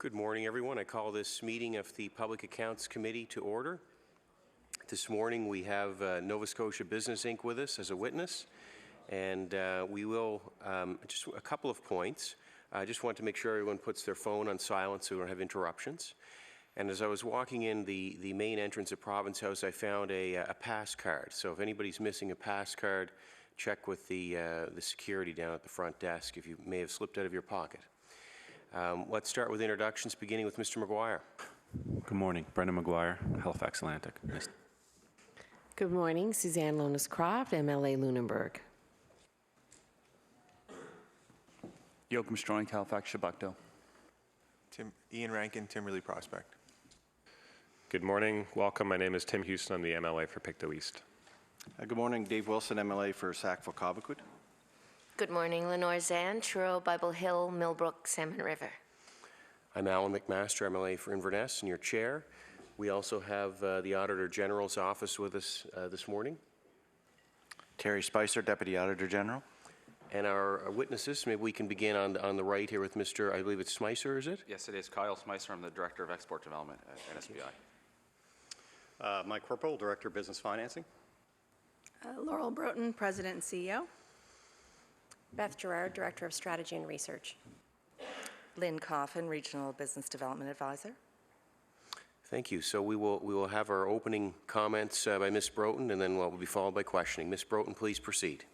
Good morning, everyone. I call this meeting of the Public Accounts Committee to order. This morning we have Nova Scotia Business Inc. with us as a witness, and we will, just a couple of points. I just want to make sure everyone puts their phone on silent so we don't have interruptions. And as I was walking in the main entrance of Province House, I found a pass card. So if anybody's missing a pass card, check with the security down at the front desk if you may have slipped out of your pocket. Let's start with introductions, beginning with Mr. McGuire. Good morning. Brendan McGuire, Halifax Atlantic. Nice. Good morning. Suzanne Lonis-Croft, MLA Lunenburg. Joachim Stroink, Halifax Shabukdo. Ian Rankin, Timberley Prospect. Good morning. Welcome. My name is Tim Houston. I'm the MLA for Pictou East. Good morning. Dave Wilson, MLA for Sackville-Cobequid. Good morning, Lenore Zan, Truro, Bible Hill, Millbrook, Salmon River. I'm Alan McMaster, MLA for Inverness, and your chair. We also have the Auditor General's office with us this morning. Terry Spicer, Deputy Auditor General. And our witnesses, maybe we can begin on the right here with Mr., I believe it's Smicer, is it? Yes, it is. Kyle Smicer. I'm the Director of Export Development at NSBI. Mike Corporal, Director of Business Financing. Laurel Broughton, President and CEO. Beth Gerard, Director of Strategy and Research. Lynn Coffin, Regional Business Development Advisor. Thank you. So we will have our opening comments by Ms. Broughton, and then we'll be followed by questioning. Ms. Broughton, please proceed.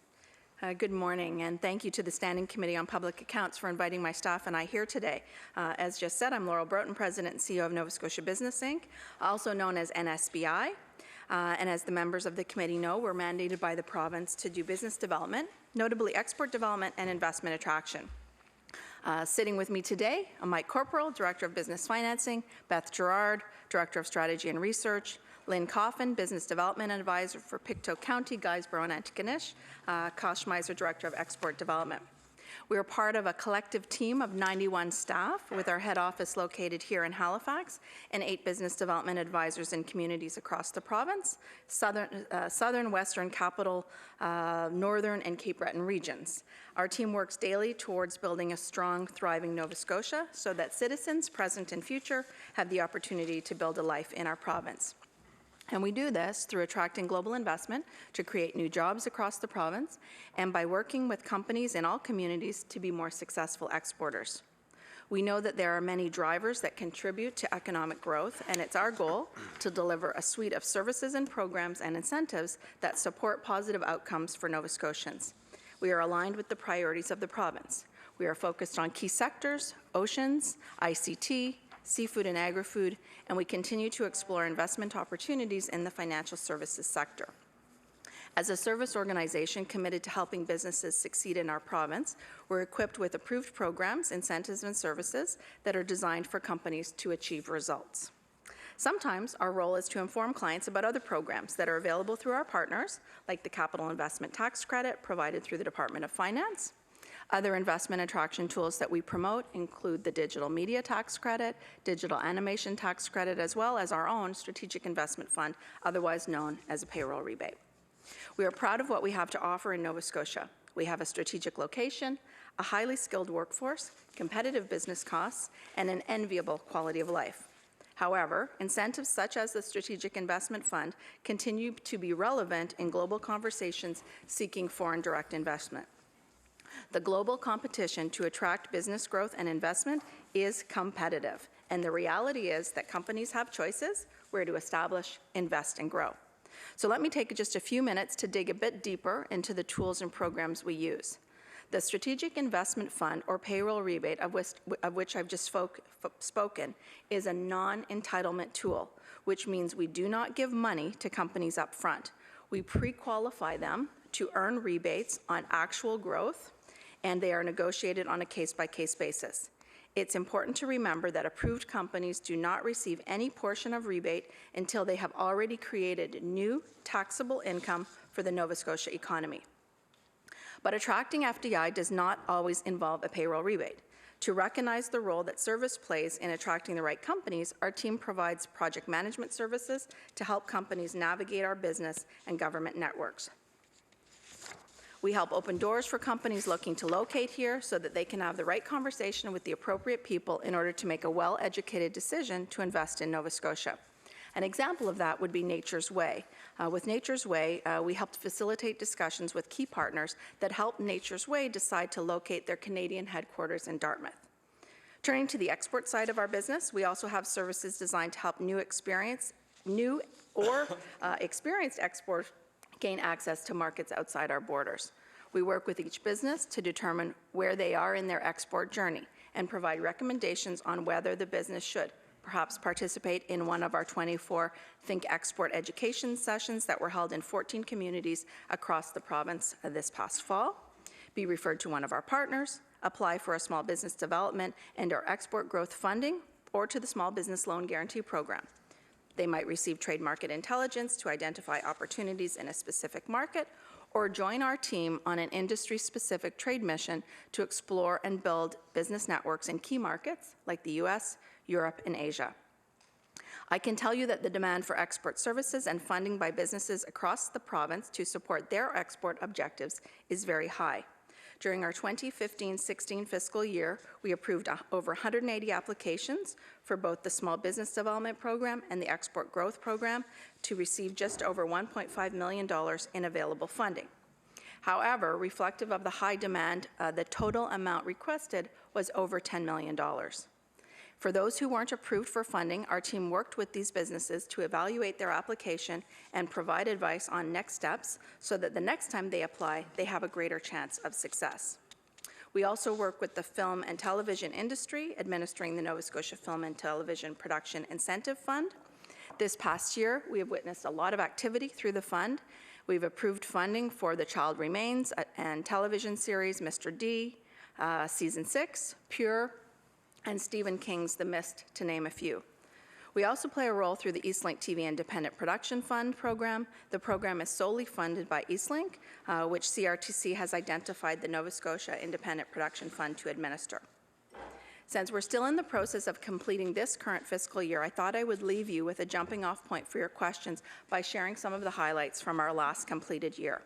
Good morning, and thank you to the Standing Committee on Public Accounts for inviting my staff and I here today. As just said, I'm Laurel Broughton, President and CEO of Nova Scotia Business Inc., also known as NSBI. And as the members of the committee know, we're mandated by the province to do business development, notably export development and investment attraction. Sitting with me today, I'm Mike Corporal, Director of Business Financing, Beth Gerard, Director of Strategy and Research, Lynn Coffin, Business Development Advisor for Pictou County, Guysborough and Antigonish, Kyle Schmeiser, Director of Export Development. We are part of a collective team of 91 staff with our head office located here in Halifax and 8 business development advisors in communities across the province, southern, western, capital, northern, and Cape Breton regions. Our team works daily towards building a strong, thriving Nova Scotia so that citizens, present and future, have the opportunity to build a life in our province. And we do this through attracting global investment to create new jobs across the province and by working with companies in all communities to be more successful exporters. We know that there are many drivers that contribute to economic growth, and it's our goal to deliver a suite of services and programs and incentives that support positive outcomes for Nova Scotians. We are aligned with the priorities of the province. We are focused on key sectors, oceans, ICT, seafood and agri-food, and we continue to explore investment opportunities in the financial services sector. As a service organization committed to helping businesses succeed in our province, we're equipped with approved programs, incentives, and services that are designed for companies to achieve results. Sometimes our role is to inform clients about other programs that are available through our partners, like the Capital Investment Tax Credit provided through the Department of Finance. Other investment attraction tools that we promote include the Digital Media Tax Credit, Digital Animation Tax Credit, as well as our own Strategic Investment Fund, otherwise known as a payroll rebate. We are proud of what we have to offer in Nova Scotia. We have a strategic location, a highly skilled workforce, competitive business costs, and an enviable quality of life. However, incentives such as the Strategic Investment Fund continue to be relevant in global conversations seeking foreign direct investment. The global competition to attract business growth and investment is competitive, and the reality is that companies have choices where to establish, invest, and grow. So let me take just a few minutes to dig a bit deeper into the tools and programs we use. The Strategic Investment Fund, or payroll rebate, of which I've just spoken, is a non-entitlement tool, which means we do not give money to companies up front. We pre-qualify them to earn rebates on actual growth, and they are negotiated on a case-by-case basis. It's important to remember that approved companies do not receive any portion of rebate until they have already created new taxable income for the Nova Scotia economy. But attracting FDI does not always involve a payroll rebate. To recognize the role that service plays in attracting the right companies, our team provides project management services to help companies navigate our business and government networks. We help open doors for companies looking to locate here so that they can have the right conversation with the appropriate people in order to make a well-educated decision to invest in Nova Scotia. An example of that would be Nature's Way. With Nature's Way, we helped facilitate discussions with key partners that helped Nature's Way decide to locate their Canadian headquarters in Dartmouth. Turning to the export side of our business, we also have services designed to help new or experienced exporters gain access to markets outside our borders. We work with each business to determine where they are in their export journey and provide recommendations on whether the business should perhaps participate in one of our 24 Think Export education sessions that were held in 14 communities across the province this past fall, be referred to one of our partners, apply for a small business development and our export growth funding, or to the Small Business Loan Guarantee Program. They might receive trade market intelligence to identify opportunities in a specific market, or join our team on an industry-specific trade mission to explore and build business networks in key markets like the US, Europe, and Asia. I can tell you that the demand for export services and funding by businesses across the province to support their export objectives is very high. During our 2015-16 fiscal year, we approved over 180 applications for both the Small Business Development Program and the Export Growth Program to receive just over $1.5 million in available funding. However, reflective of the high demand, the total amount requested was over $10 million. For those who weren't approved for funding, our team worked with these businesses to evaluate their application and provide advice on next steps so that the next time they apply, they have a greater chance of success. We also work with the film and television industry, administering the Nova Scotia Film and Television Production Incentive Fund. This past year, we have witnessed a lot of activity through the fund. We've approved funding for The Child Remains and television series Mr. D, Season 6, Pure, and Stephen King's The Mist, to name a few. We also play a role through the Eastlink TV Independent Production Fund program. The program is solely funded by Eastlink, which CRTC has identified the Nova Scotia Independent Production Fund to administer. Since we're still in the process of completing this current fiscal year, I thought I would leave you with a jumping off point for your questions by sharing some of the highlights from our last completed year.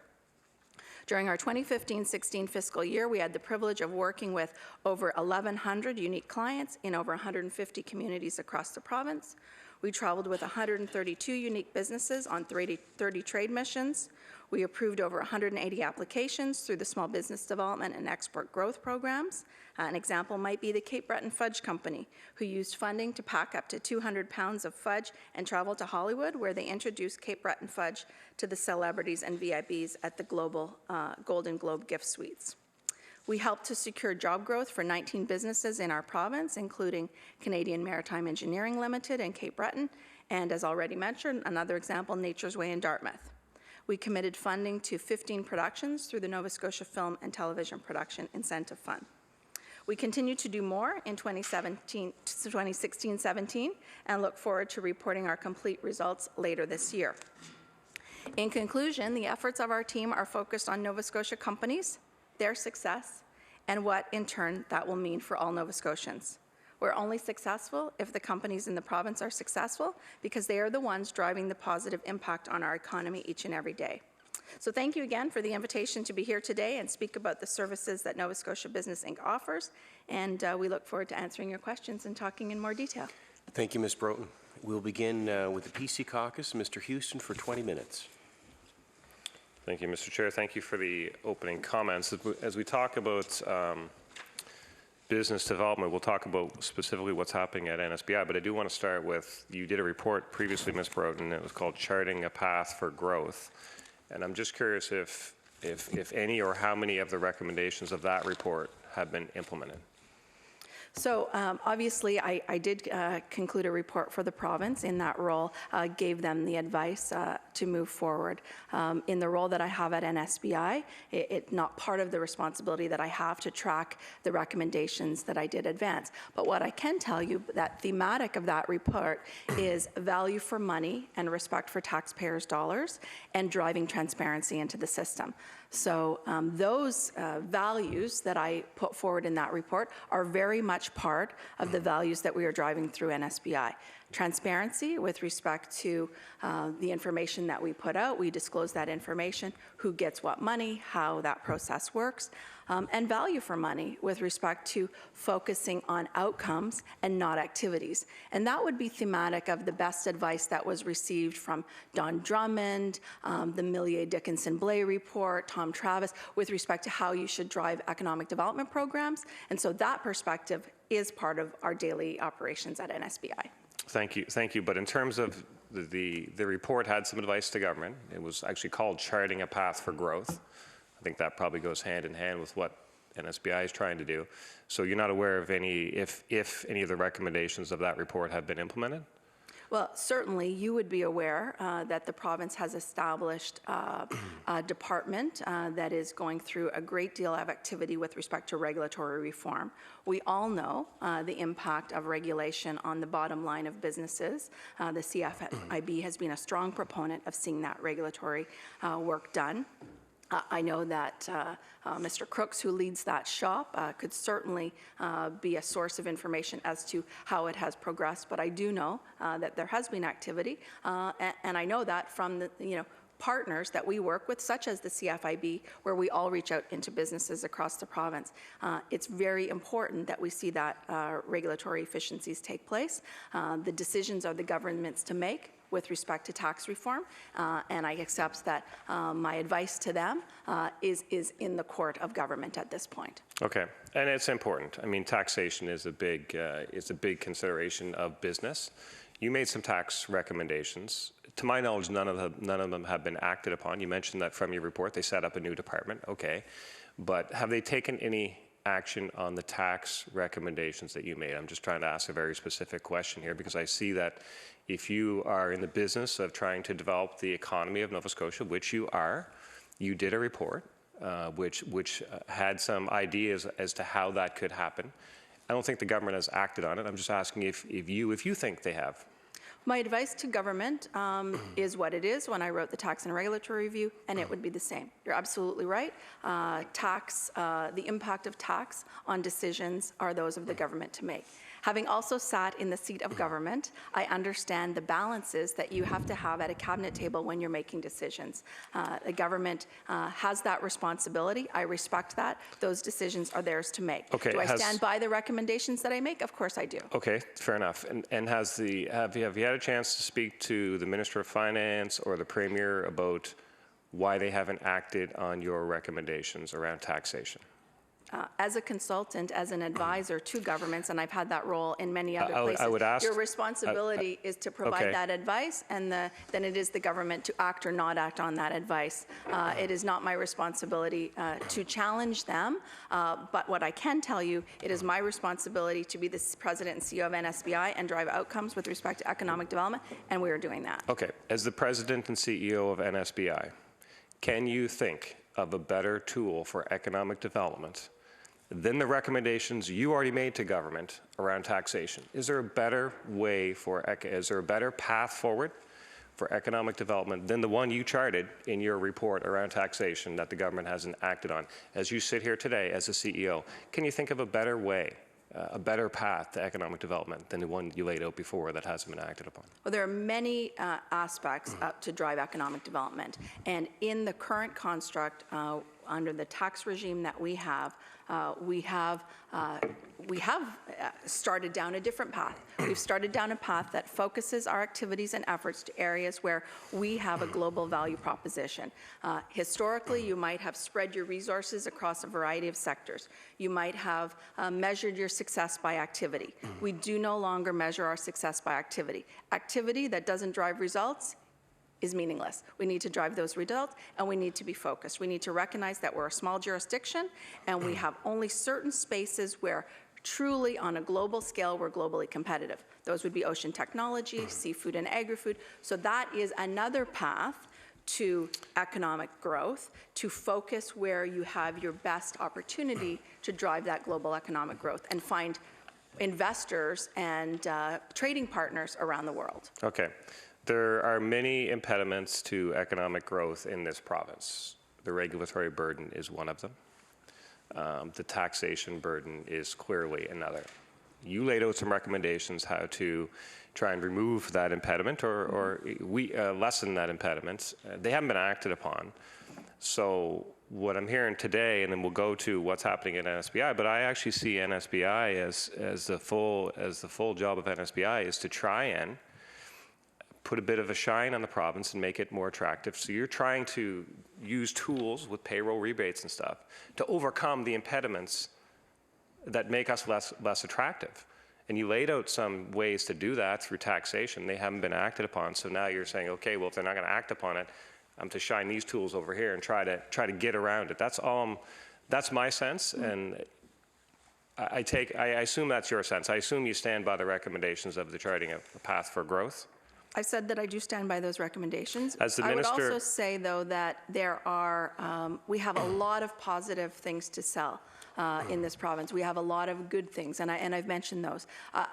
During our 2015-16 fiscal year, we had the privilege of working with over 1,100 unique clients in over 150 communities across the province. We traveled with 132 unique businesses on 30 trade missions. We approved over 180 applications through the Small Business Development and Export Growth programs. An example might be the Cape Breton Fudge Company, who used funding to pack up to 200 pounds of fudge and travel to Hollywood, where they introduced Cape Breton Fudge to the celebrities and VIPs at the global Golden Globe gift suites. We helped to secure job growth for 19 businesses in our province, including Canadian Maritime Engineering Limited and Cape Breton, and as already mentioned, another example, Nature's Way in Dartmouth. We committed funding to 15 productions through the Nova Scotia Film and Television Production Incentive Fund. We continue to do more in 2016-17 and look forward to reporting our complete results later this year. In conclusion, the efforts of our team are focused on Nova Scotia companies, their success, and what, in turn, that will mean for all Nova Scotians. We're only successful if the companies in the province are successful because they are the ones driving the positive impact on our economy each and every day. So thank you again for the invitation to be here today and speak about the services that Nova Scotia Business Inc. offers, and we look forward to answering your questions and talking in more detail. Thank you, Ms. Broughton. We'll begin with the PC Caucus. Mr. Houston for 20 minutes. Thank you, Mr. Chair. Thank you for the opening comments. As we talk about business development, we'll talk about specifically what's happening at NSBI, but I do want to start with, you did a report previously, Ms. Broughton, it was called Charting a Path for Growth. And I'm just curious if any or how many of the recommendations of that report have been implemented. So obviously, I did conclude a report for the province. In that role, gave them the advice to move forward. In the role that I have at NSBI, it's not part of the responsibility that I have to track the recommendations that I did advance. But what I can tell you, that thematic of that report is value for money and respect for taxpayers' dollars and driving transparency into the system. So those values that I put forward in that report are very much much part of the values that we are driving through NSBI. Transparency with respect to the information that we put out. We disclose that information, who gets what money, how that process works, and value for money with respect to focusing on outcomes and not activities. And that would be thematic of the best advice that was received from Don Drummond, the Millier Dickinson Blay report, Tom Travis, with respect to how you should drive economic development programs. And so that perspective is part of our daily operations at NSBI. Thank you. But in terms of the report had some advice to government. It was actually called Charting a Path for Growth. I think that probably goes hand in hand with what NSBI is trying to do. So you're not aware of any, if any of the recommendations of that report have been implemented? Well, certainly you would be aware that the province has established a department that is going through a great deal of activity with respect to regulatory reform. We all know the impact of regulation on the bottom line of businesses. The CFIB has been a strong proponent of seeing that regulatory work done. I know that Mr. Crooks, who leads that shop, could certainly be a source of information as to how it has progressed. But I do know that there has been activity, and I know that from the partners that we work with, such as the CFIB, where we all reach out into businesses across the province. It's very important that we see that regulatory efficiencies take place. The decisions are the government's to make with respect to tax reform, and I accept that my advice to them is in the court of government at this point. Okay, and it's important. I mean, taxation is a big consideration of business. You made some tax recommendations. To my knowledge, none of them have been acted upon. You mentioned that from your report they set up a new department. Okay, but have they taken any action on the tax recommendations that you made? I'm just trying to ask a very specific question here, because I see that if you are in the business of trying to develop the economy of Nova Scotia, which you are, you did a report which had some ideas as to how that could happen. I don't think the government has acted on it. I'm just asking if you think they have. My advice to government is what it is when I wrote the tax and regulatory review, and it would be the same. You're absolutely right. The impact of tax on decisions are those of the government to make. Having also sat in the seat of government, I understand the balances that you have to have at a cabinet table when you're making decisions. The government has that responsibility. I respect that. Those decisions are theirs to make. Okay, do I stand by the recommendations that I make? Of course I do. Okay, fair enough. And have you had a chance to speak to the Minister of Finance or the Premier about why they haven't acted on your recommendations around taxation? As a consultant, as an advisor to governments, and I've had that role in many other places, I would ask, your responsibility is to provide that advice, and then it is the government to act or not act on that advice. It is not my responsibility to challenge them, but what I can tell you, it is my responsibility to be the president and CEO of NSBI and drive outcomes with respect to economic development, and we are doing that. Okay, as the president and CEO of NSBI, can you think of a better tool for economic development than the recommendations you already made to government around taxation? Is there a better way is there a better path forward for economic development than the one you charted in your report around taxation that the government hasn't acted on? As you sit here today as a CEO, can you think of a better way, a better path to economic development than the one you laid out before that hasn't been acted upon? Well, there are many aspects to drive economic development, and in the current construct, under the tax regime that we have started down a different path. We've started down a path that focuses our activities and efforts to areas where we have a global value proposition. Historically, you might have spread your resources across a variety of sectors. You might have measured your success by activity. We do no longer measure our success by activity. Activity that doesn't drive results is meaningless. We need to drive those results, and we need to be focused. We need to recognize that we're a small jurisdiction, and we have only certain spaces where truly on a global scale we're globally competitive. Those would be ocean technology, seafood and agri-food. So that is another path to economic growth, to focus where you have your best opportunity to drive that global economic growth and find investors and trading partners around the world. Okay. There are many impediments to economic growth in this province. The regulatory burden is one of them. The taxation burden is clearly another. you laid out some recommendations how to try and remove that impediment or lessen that impediment. They haven't been acted upon. So what I'm hearing today, and then we'll go to what's happening at NSBI, but I actually see NSBI as the full job of NSBI is to try and put a bit of a shine on the province and make it more attractive. So you're trying to use tools with payroll rebates and stuff to overcome the impediments that make us less attractive. And you laid out some ways to do that through taxation. They haven't been acted upon. So now you're saying, okay, well, if they're not going to act upon it, I'm to shine these tools over here and try to get around it. That's all. That's my sense, and I assume that's your sense. I assume you stand by the recommendations of the charting a path for growth. I said that I do stand by those recommendations. As the I would minister, also say, though, that there are, we have a lot of positive things to sell in this province. We have a lot of good things, and I've mentioned those.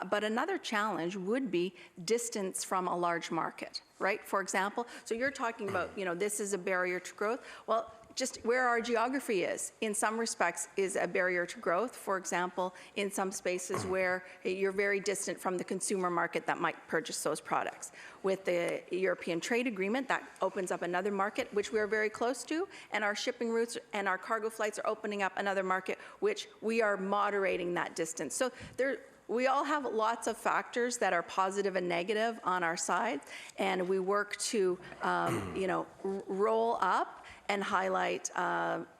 But another challenge would be distance from a large market, right? For example, so you're talking about, this is a barrier to growth. Well, just where our geography is, in some respects, is a barrier to growth. For example, in some spaces where you're very distant from the consumer market that might purchase those products. With the European Trade Agreement, that opens up another market, which we're very close to, and our shipping routes and our cargo flights are opening up another market, which we are moderating that distance. So we all have lots of factors that are positive and negative on our side, and we work to, roll up and highlight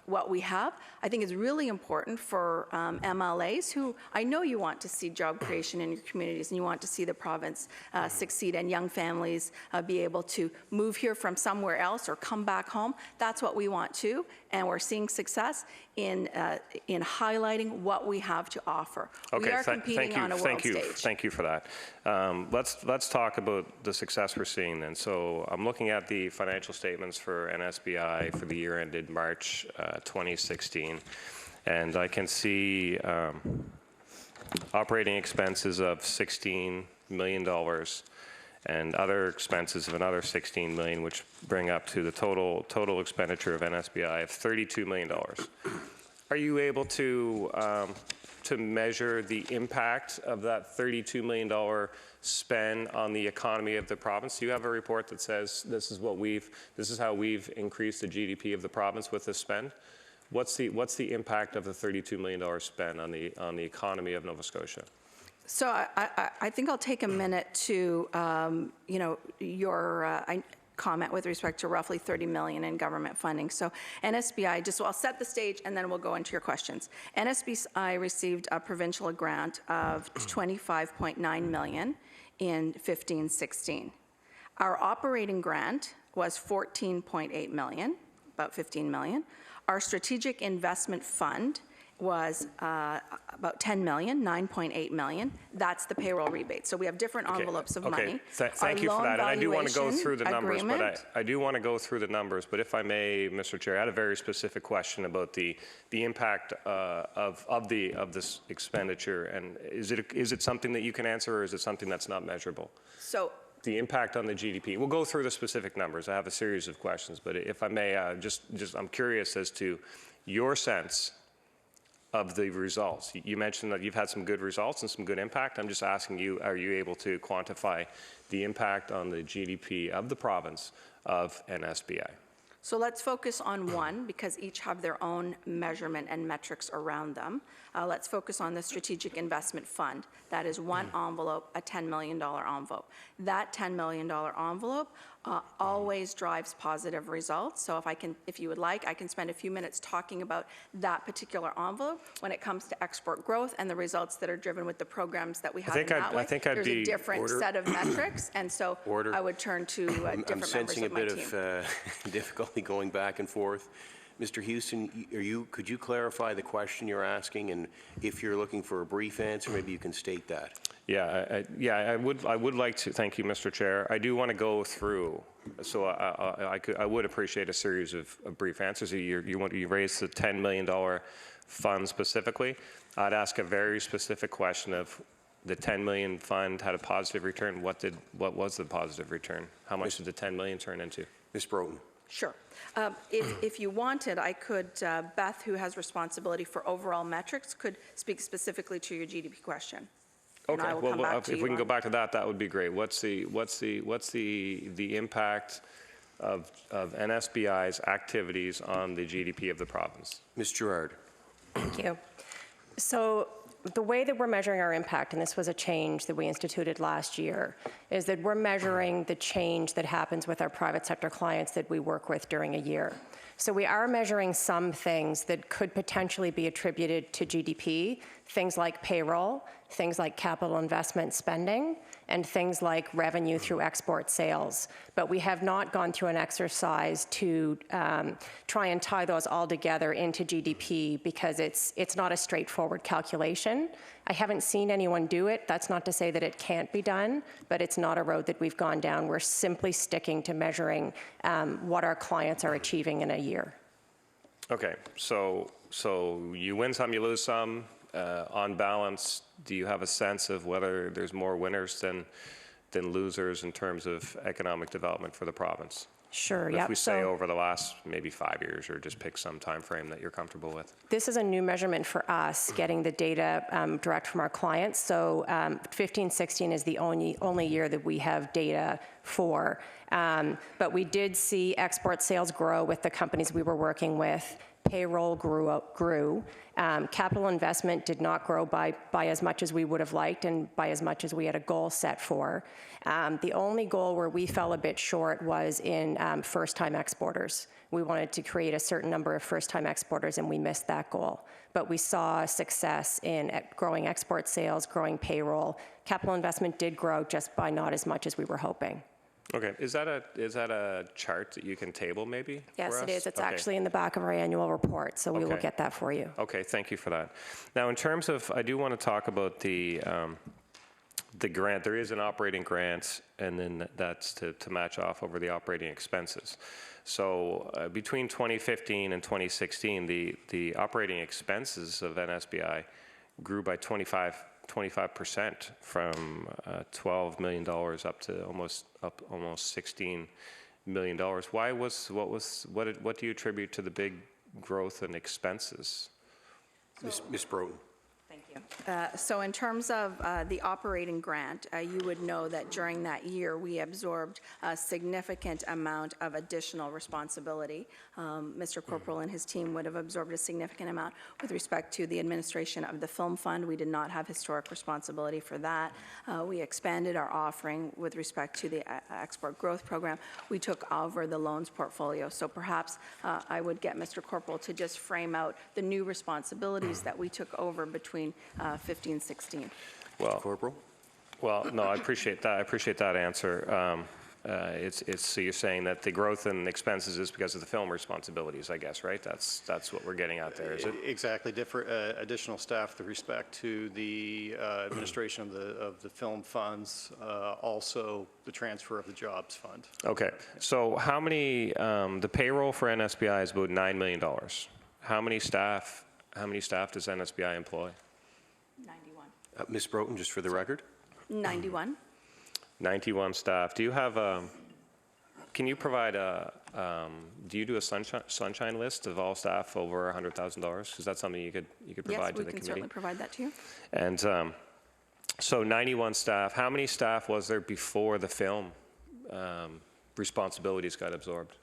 what we have. I think it's really important for MLAs who, I know you want to see job creation in your communities and you want to see the province succeed and young families be able to move here from somewhere else or come back home. That's what we want too, and we're seeing success in highlighting what we have to offer. Okay, we are competing on a world stage. Thank you for that. Let's talk about the success we're seeing then. So I'm looking at the financial statements for NSBI for the year ended March 2016, and I can see operating expenses of $16 million and other expenses of another $16 million, which bring up to the total expenditure of NSBI of $32 million. Are you able to measure the impact of that $32 million spend on the economy of the province? Do you have a report that says this is how we've increased the GDP of the province with this spend? What's the impact of the $32 million spend on the economy of Nova Scotia? So I think I'll take a minute to, your comment with respect to roughly $30 million in government funding. So NSBI, I'll set the stage and then we'll go into your questions. NSBI received a provincial grant of $25.9 million in 15-16. Our operating grant was $14.8 million, about $15 million. Our strategic investment fund was about $10 million, $9.8 million. That's the payroll rebate. So we have different envelopes of money. Thank you for that. And I do want to go through the numbers, but if I may, Mr. Chair, I had a very specific question about the impact of this expenditure. And is it something that you can answer, or is it something that's not measurable? So the impact on the GDP. We'll go through the specific numbers. I have a series of questions, but if I may, I'm curious as to your sense of the results. You mentioned that you've had some good results and some good impact. I'm just asking you, are you able to quantify the impact on the GDP of the province of NSBI? So let's focus on one, because each have their own measurement and metrics around them. Let's focus on the Strategic Investment Fund. That is one envelope, a $10 million envelope. That $10 million envelope always drives positive results. So if you would like, I can spend a few minutes talking about that particular envelope when it comes to export growth and the results that are driven with the programs that we have in that way. There's a different set of metrics, and so I would turn to different members of my team. I'm sensing a bit of difficulty going back and forth. Mr. Houston, could you clarify the question you're asking, and if you're looking for a brief answer, maybe you can state that. I would like to. Thank you, Mr. Chair. I do want to go through. So I would appreciate a series of brief answers. You raised the $10 million fund specifically. I'd ask a very specific question of the $10 million fund had a positive return. What was the positive return? How much did the $10 million turn into? Ms. Broughton. Sure. If you wanted, I could, Beth, who has responsibility for overall metrics, could speak specifically to your GDP question. And Okay, I will well, come back to if you we can go on- back to that, that would be great. What's the impact of NSBI's activities on the GDP of the province? Ms. Gerard. Thank you. So the way that we're measuring our impact, and this was a change that we instituted last year, is that we're measuring the change that happens with our private sector clients that we work with during a year. So we are measuring some things that could potentially be attributed to GDP, things like payroll, things like capital investment spending, and things like revenue through export sales. But we have not gone through an exercise to try and tie those all together into GDP because it's not a straightforward calculation. I haven't seen anyone do it. That's not to say that it can't be done, but it's not a road that we've gone down. We're simply sticking to measuring what our clients are achieving in a year. Okay, so you win some, you lose some. On balance, do you have a sense of whether there's more winners than losers in terms of economic development for the province? Sure, If we say over the last maybe 5 years, or just pick some time frame that you're comfortable with. This is a new measurement for us, getting the data direct from our clients. So 15-16 is the only year that we have data for. But we did see export sales grow with the companies we were working with. Payroll grew. Capital investment did not grow by as much as we would have liked and by as much as we had a goal set for. The only goal where we fell a bit short was in first-time exporters. We wanted to create a certain number of first-time exporters, and we missed that goal. But we saw success in growing export sales, growing payroll. Capital investment did grow, just by not as much as we were hoping. Okay, is that a chart that you can table maybe? Yes, it is. It's Okay. actually in the back of our annual report, so we will Okay. get that for you. Okay, thank you for that. Now, in terms of, I do want to talk about the grant. There is an operating grant, and then that's to match off over the operating expenses. So between 2015 and 2016, the operating expenses of NSBI grew by 25% from $12 million up to almost $16 million. What do you attribute to the big growth in expenses? Ms. Broughton. Thank you. So in terms of the operating grant, you would know that during that year, we absorbed a significant amount of additional responsibility. Mr. Corporal and his team would have absorbed a significant amount with respect to the administration of the film fund. We did not have historic responsibility for that. We expanded our offering with respect to the export growth program. We took over the loans portfolio. So perhaps I would get Mr. Corporal to just frame out the new responsibilities that we took over between 15-16. Well, Corporal? Well, no, I appreciate that. I appreciate that answer. So you're saying that the growth in expenses is because of the film responsibilities, I guess, right? That's what we're getting at there, is it? Exactly. Different additional staff with respect to the administration of the film funds, also the transfer of the jobs fund. Okay. So how many? The payroll for NSBI is about $9 million. How many staff does NSBI employ? 91. Ms. Broughton, just for the record. 91. 91 staff. Do you have can you provide do you do a sunshine list of all staff over $100,000? Is that something you could provide to the committee? Yes, we can certainly provide that to you. And so 91 staff. How many staff was there before the film responsibilities got absorbed?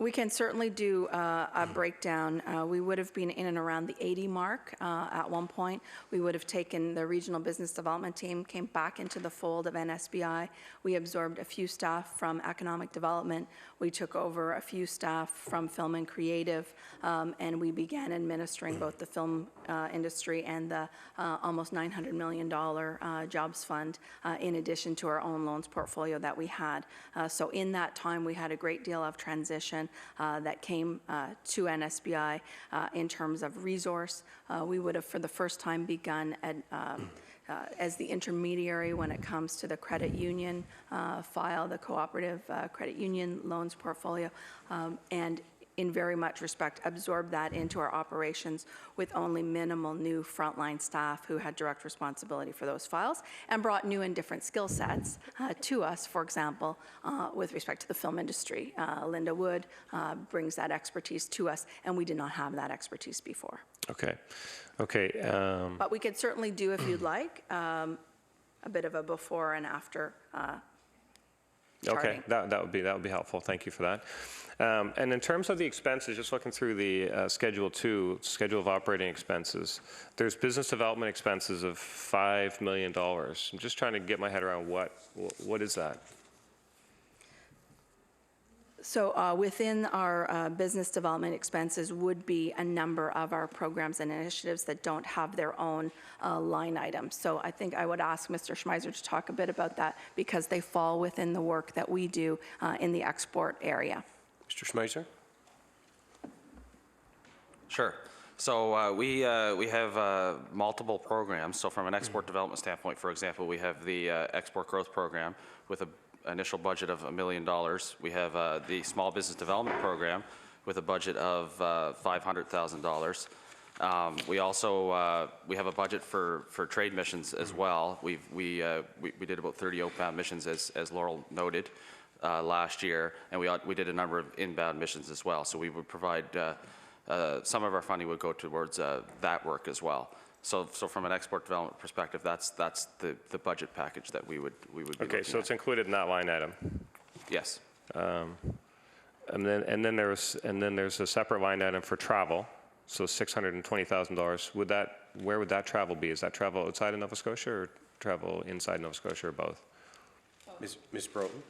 We can certainly do a breakdown. We would have been in and around the 80 mark at one point. We would have taken the regional business development team, came back into the fold of NSBI. We absorbed a few staff from economic development. We took over a few staff from film and creative, and we began administering both the film industry and the almost $900 million jobs fund, in addition to our own loans portfolio that we had. So in that time, we had a great deal of transition that came to NSBI in terms of resource. We would have, for the first time, begun as the intermediary when it comes to the credit union file, the cooperative credit union loans portfolio. And in very much respect, absorbed that into our operations with only minimal new frontline staff who had direct responsibility for those files, and brought new and different skill sets to us, for example, with respect to the film industry. Linda Wood brings that expertise to us, and we did not have that expertise before. Okay. Okay. But we could certainly do, if you'd like, a bit of a before and after charting. Okay, that would be helpful. Thank you for that. And in terms of the expenses, just looking through the Schedule 2, Schedule of Operating Expenses, there's business development expenses of $5 million. I'm just trying to get my head around what is that? So within our business development expenses would be a number of our programs and initiatives that don't have their own line items. So I think I would ask Mr. Schmeiser to talk a bit about that because they fall within the work that we do in the export area. Mr. Schmeiser? Sure. So we have multiple programs. So from an export development standpoint, for example, we have the export growth program with an initial budget of $1 million. We have the small business development program with a budget of $500,000. We also we have a budget for trade missions as well. We did about 30 outbound missions, as Laurel noted, last year, and we did a number of inbound missions as well. So we would provide some of our funding would go towards that work as well. So from an export development perspective, that's the budget package that we would be Okay, so it's included in that line item. Yes. And then there's a separate line item for travel. So $620,000. Where would that travel be? Is that travel outside of Nova Scotia or travel inside Nova Scotia or both? Ms. Broughton?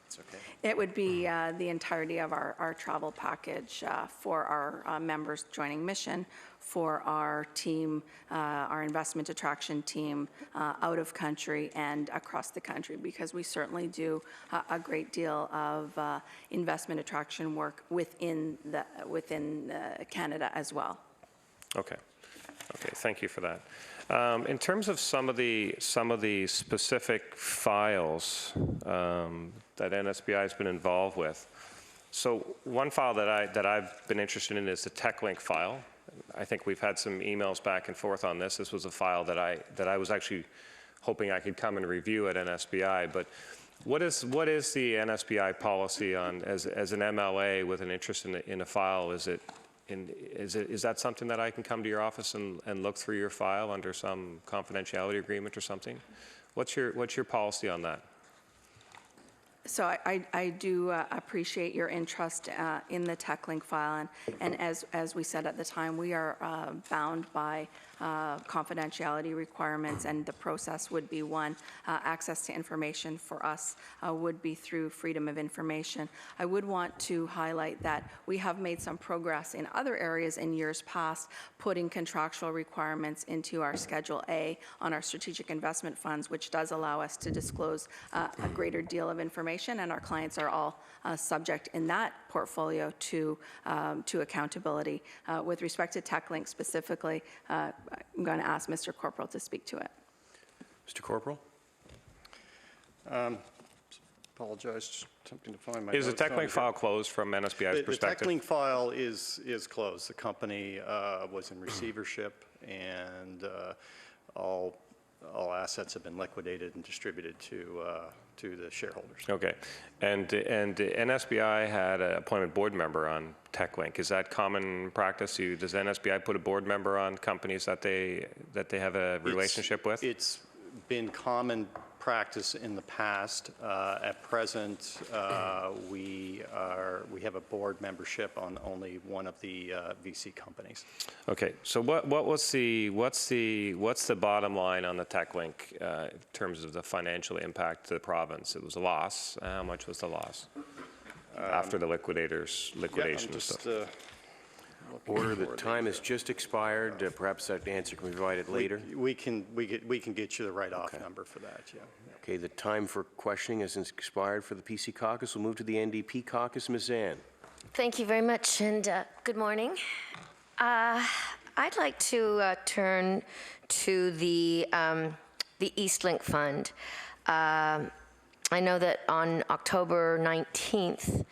It's okay. It would be the entirety of our travel package for our members joining mission, for our team, our investment attraction team out of country and across the country, because we certainly do a great deal of investment attraction work within Canada as well. Okay. Okay, thank you for that. In terms of some of the specific files that NSBI has been involved with, so one file that I've been interested in is the TechLink file. I think we've had some emails back and forth on this. This was a file that I was actually hoping I could come and review at NSBI. But what is the NSBI policy on as an MLA with an interest in a file? Is that something that I can come to your office and look through your file under some confidentiality agreement or something? What's your policy on that? So I do appreciate your interest in the TechLink file, and as we said at the time, we are bound by confidentiality requirements, and the process would be one. Access to information for us would be through freedom of information. I would want to highlight that we have made some progress in other areas in years past, putting contractual requirements into our Schedule A on our strategic investment funds, which does allow us to disclose a greater deal of information, and our clients are all subject in that portfolio to accountability. With respect to TechLink specifically, I'm going to ask Mr. Corporal to speak to it. Mr. Corporal? Apologize, just attempting to find my Is the notes on TechLink it. file closed from NSBI's perspective? The TechLink file is closed. The company was in receivership, and all assets have been liquidated and distributed to the shareholders. Okay, and NSBI had an appointed board member on TechLink. Is that common practice? Does NSBI put a board member on companies that they have a relationship with? It's been common practice in the past. At present, we have a board membership on only one of the VC companies. Okay, so what's the bottom line on the TechLink in terms of the financial impact to the province? It was a loss. How much was the loss after the liquidation and stuff? Order, the time has just expired. Perhaps that answer can be provided later. We can get you the right-off number for that, yeah. Okay, the time for questioning has expired for the PC Caucus. We'll move to the NDP Caucus. Ms. Zann. Thank you very much, and good morning. I'd like to turn to the Eastlink Fund. I know that on October 19th,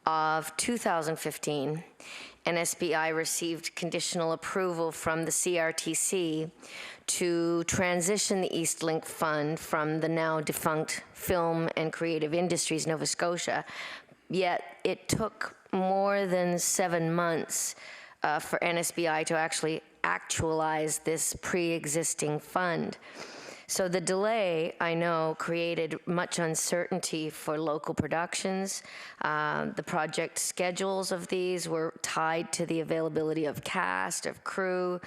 of 2015, NSBI received conditional approval from the CRTC to transition the Eastlink Fund from the now defunct Film and Creative Industries Nova Scotia. Yet it took more than 7 months for NSBI to actually actualize this pre-existing fund. So the delay, I know, created much uncertainty for local productions. The project schedules of these were tied to the availability of cast, of crew,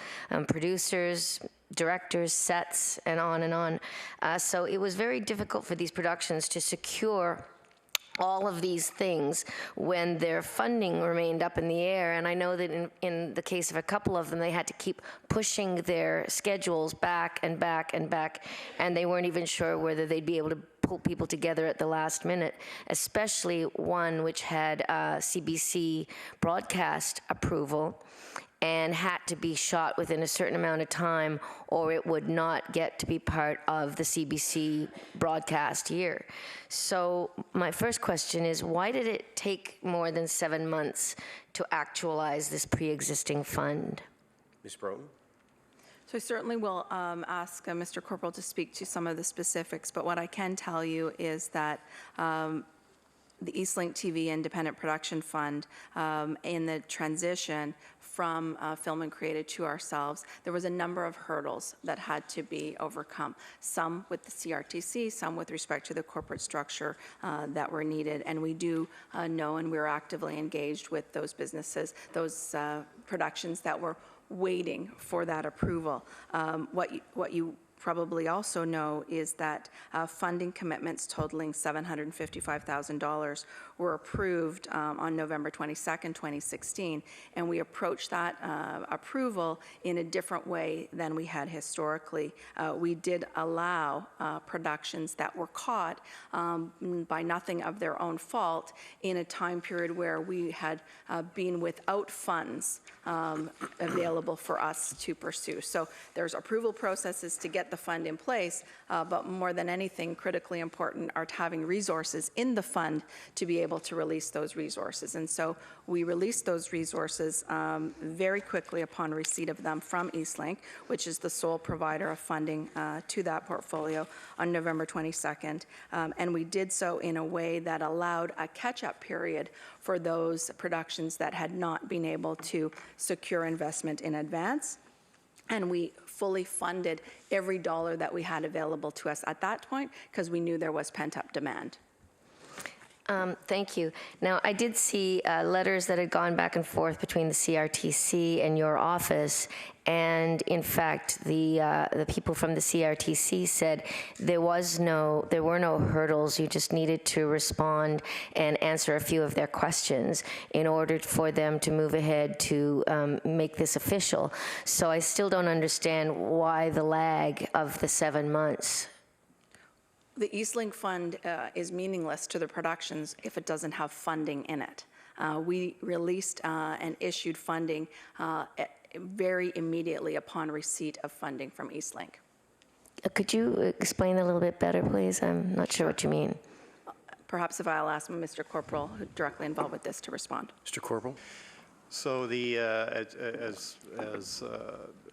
producers, directors, sets, and on and on. So it was very difficult for these productions to secure all of these things when their funding remained up in the air. And I know that in the case of a couple of them, they had to keep pushing their schedules back and back and back, and they weren't even sure whether they'd be able to pull people together at the last minute, especially one which had CBC broadcast approval and had to be shot within a certain amount of time, or it would not get to be part of the CBC broadcast year. So my first question is, why did it take more than 7 months to actualize this pre-existing fund? Ms. Broughton? So I certainly will ask Mr. Corporal to speak to some of the specifics, but what I can tell you is that the Eastlink TV Independent Production Fund, in the transition from Film and Creative to ourselves, there was a number of hurdles that had to be overcome, some with the CRTC, some with respect to the corporate structure that were needed. And we do know, and we're actively engaged with those businesses, those productions that were waiting for that approval. What you probably also know is that funding commitments totaling $755,000 were approved on November 22nd, 2016, and we approached that approval in a different way than we had historically. We did allow productions that were caught by nothing of their own fault in a time period where we had been without funds available for us to pursue. So there's approval processes to get the fund in place, but more than anything, critically important are having resources in the fund to be able to release those resources. And so we released those resources very quickly upon receipt of them from Eastlink, which is the sole provider of funding to that portfolio, on November 22nd. And we did so in a way that allowed a catch-up period for those productions that had not been able to secure investment in advance. And we fully funded every dollar that we had available to us at that point because we knew there was pent-up demand. Thank you. Now, I did see letters that had gone back and forth between the CRTC and your office, and in fact, the people from the CRTC said there were no hurdles. You just needed to respond and answer a few of their questions in order for them to move ahead to make this official. So I still don't understand why the lag of the 7 months. The Eastlink Fund is meaningless to the productions if it doesn't have funding in it. We released and issued funding very immediately upon receipt of funding from Eastlink. Could you explain a little bit better, please? I'm not sure what you mean. Perhaps if I'll ask Mr. Corporal, who's directly involved with this, to respond. Mr. Corporal? So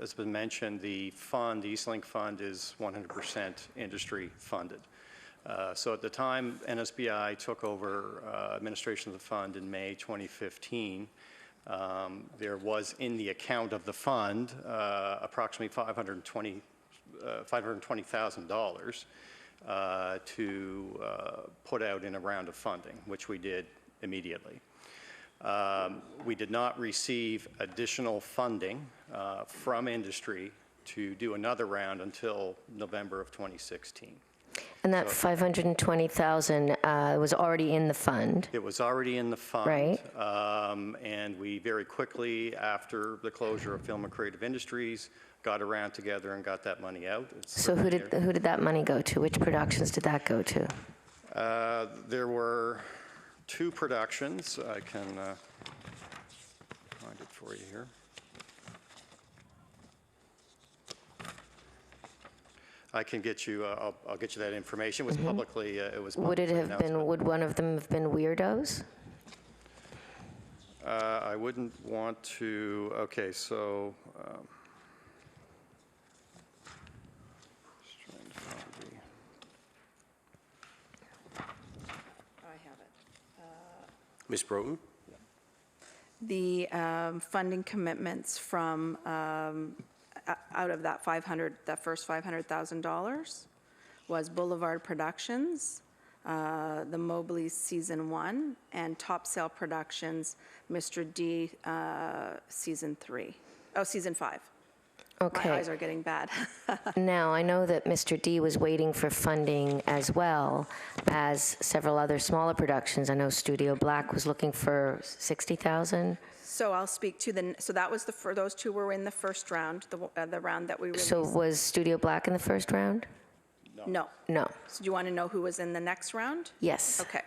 as been mentioned, the fund, the Eastlink Fund, is 100% industry funded. So at the time NSBI took over administration of the fund in May 2015, there was in the account of the fund approximately $520,000 to put out in a round of funding, which we did immediately. We did not receive additional funding from industry to do another round until November of 2016. And that 520,000 was already in the fund. It was already in the fund. Right. And we very quickly, after the closure of Film and Creative Industries, got around together and got that money out. So who did that money go to? Which productions did that go to? There were 2 productions. I can find it for you here. I can get you. I'll get you that information. It was publicly. It was. Would it have been? Would one of them have been Weirdos? I wouldn't want to, okay, so, just trying to find I have it. Ms. Broughton? The funding commitments from out of that first $500,000 was Boulevard Productions, the Mobley's Season 1, and Top Sale Productions, Mr. D, Season 5. Okay. My eyes are getting bad. Now, I know that Mr. D was waiting for funding as well as several other smaller productions. I know Studio Black was looking for 60,000. So I'll speak to so that was for those two were in the first round, the round that we released. So was Studio Black in the first round? No. No. So do you want to know who was in the next round? Yes. Okay.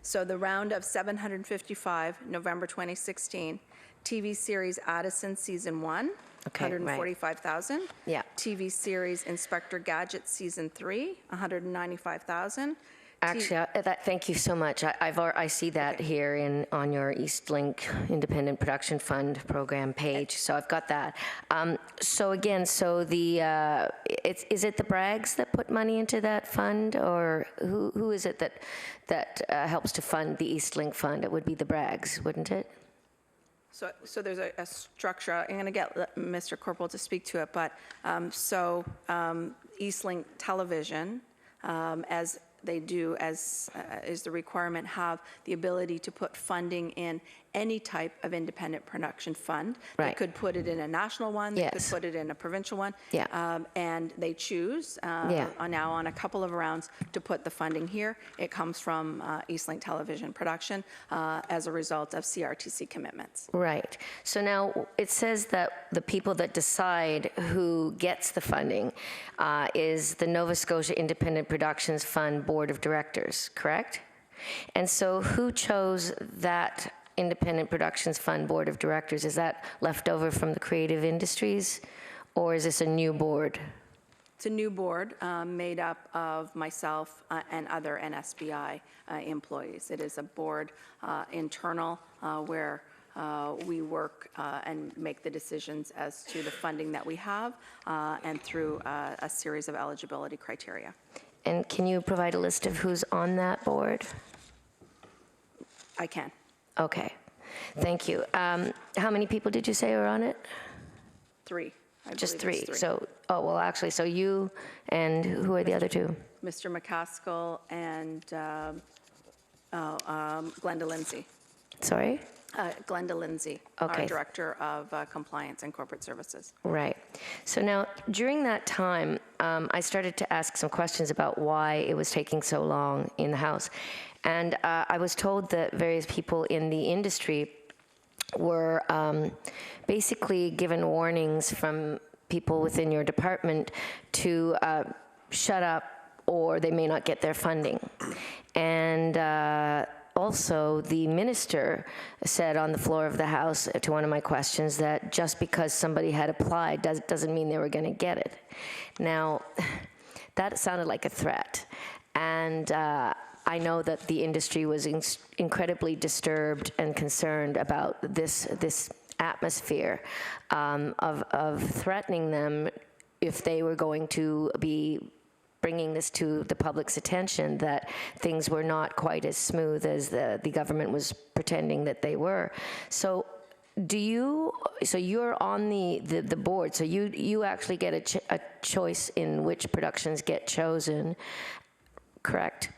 So the round of 755, November 2016, TV series Addison Season 1, Okay, right. 145,000. Yeah. TV series Inspector Gadget Season 3, 195,000. Actually, thank you so much. I see that here on your Eastlink Independent Production Fund program page, so I've got that. So again, is it the Braggs that put money into that fund, or who is it that helps to fund the Eastlink Fund? It would be the Braggs, wouldn't it? So there's a structure. I'm going to get Mr. Corporal to speak to it, but Eastlink Television, as they do, as is the requirement, have the ability to put funding in any type of independent production fund. Right. They could put it in a national one. Yes. They could put it in a provincial one. Yeah. And they choose now on a couple of rounds to put the funding here. It comes from Eastlink Television Production as a result of CRTC commitments. Right. So now it says that the people that decide who gets the funding is the Nova Scotia Independent Productions Fund Board of Directors, correct? And so who chose that Independent Productions Fund Board of Directors? Is that left over from the creative industries, or is this a new board? It's a new board made up of myself and other NSBI employees. It is a board internal where we work and make the decisions as to the funding that we have and through a series of eligibility criteria. And can you provide a list of who's on that board? I can. Okay. Thank you. How many people did you say are on it? 3. Just 3. So, actually, so you and who are the other 2? Mr. McCaskill and Glenda Lindsay. Sorry? Glenda Lindsay, Okay. our Director of Compliance and Corporate Services. Right. So now, during that time, I started to ask some questions about why it was taking so long in the House. And I was told that various people in the industry were basically given warnings from people within your department to shut up or they may not get their funding. And also, the minister said on the floor of the House to one of my questions that just because somebody had applied doesn't mean they were going to get it. Now, that sounded like a threat. And I know that the industry was incredibly disturbed and concerned about this atmosphere of threatening them if they were going to be bringing this to the public's attention, that things were not quite as smooth as the government was pretending that they were. So you're on the board, so you actually get a choice in which productions get chosen, correct?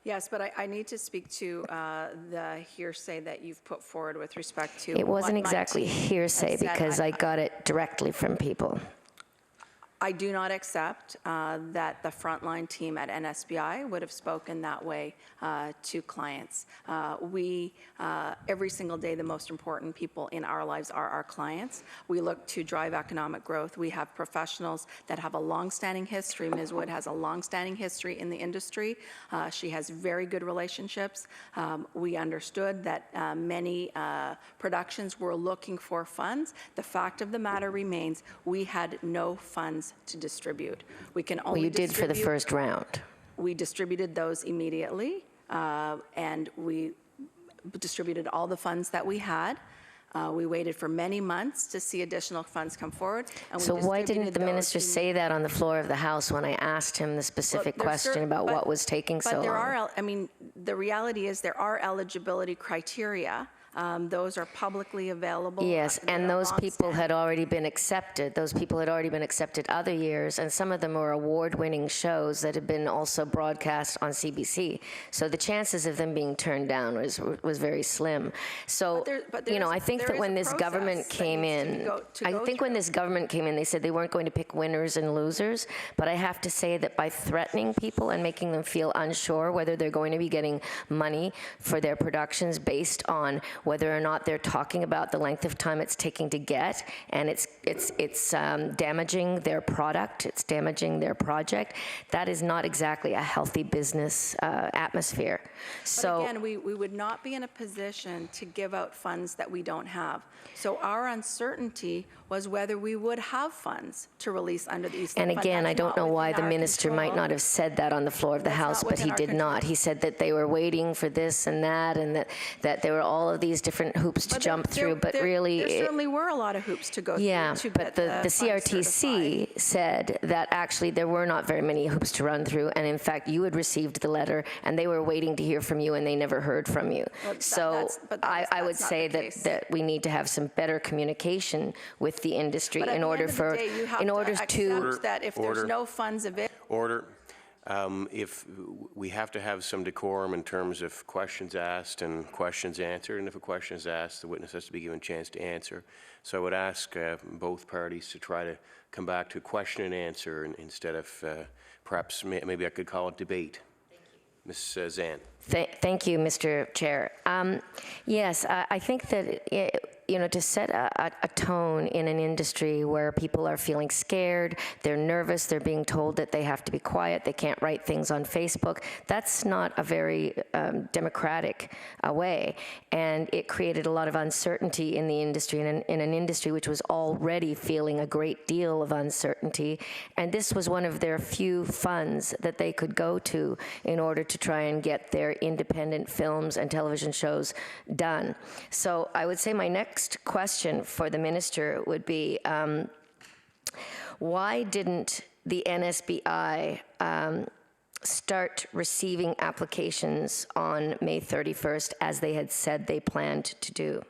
Yes, but I need to speak to the hearsay that you've put forward with respect to. It wasn't exactly hearsay because I got it directly from people. I do not accept that the frontline team at NSBI would have spoken that way to clients. Every single day, the most important people in our lives are our clients. We look to drive economic growth. We have professionals that have a long-standing history. Ms. Wood has a long-standing history in the industry. She has very good relationships. We understood that many productions were looking for funds. The fact of the matter remains, we had no funds to distribute. We can only you did for the first round. We distributed those immediately, and we distributed all the funds that we had. We waited for many months to see additional funds come forward. And we So why didn't distributed the those minister say that on the floor of the House when I asked him the specific question about what was taking so But there long? are, I mean, the reality is there are eligibility criteria. Those are publicly available. Yes, They're and those people long-standing. had already been accepted. Those people had already been accepted other years, and some of them were award-winning shows that had been also broadcast on CBC. So the chances of them being turned down was very slim. So, But you know, I think there that is when a this government process that came needs to in, be to I go think when through. this government came in, they said they weren't going to pick winners and losers, but I have to say that by threatening people and making them feel unsure whether they're going to be getting money for their productions based on whether or not they're talking about the length of time it's taking to get, and it's damaging their product, it's damaging their project. That is not exactly a healthy business atmosphere. So But again, we would not be in a position to give out funds that we don't have. So our uncertainty was whether we would have funds to release under the East And Fund. again, I That's don't not know why within the our minister might control. not have said that on the floor of the That's House, not but he within did our not. He said that they were waiting for this and that there were all of these different hoops to But jump through, but really... There certainly were a lot of hoops to go Yeah, through to but get the funds certified. CRTC said that actually there were not very many hoops to run through, and in fact, you had received the letter, and they were waiting to hear from you, and they never heard from you. Well, So I would that's not say the case. that we need to have some better communication with the industry But at in the order end of the for, day, you have in to order accept to... that if there's Order. no funds available. Order. If we have to have some decorum in terms of questions asked and questions answered, and if a question is asked, the witness has to be given a chance to answer. So I would ask both parties to try to come back to question and answer instead of perhaps maybe I could call it debate. Ms. Zan. Thank you, Mr. Chair. Yes, I think that, to set a tone in an industry where people are feeling scared, they're nervous, they're being told that they have to be quiet, they can't write things on Facebook, that's not a very democratic way. And it created a lot of uncertainty in the industry, in an industry which was already feeling a great deal of uncertainty. And this was one of their few funds that they could go to in order to try and get their independent films and television shows done. So I would say my next question for the minister would be, why didn't the NSBI start receiving applications on May 31st as they had said they planned to do?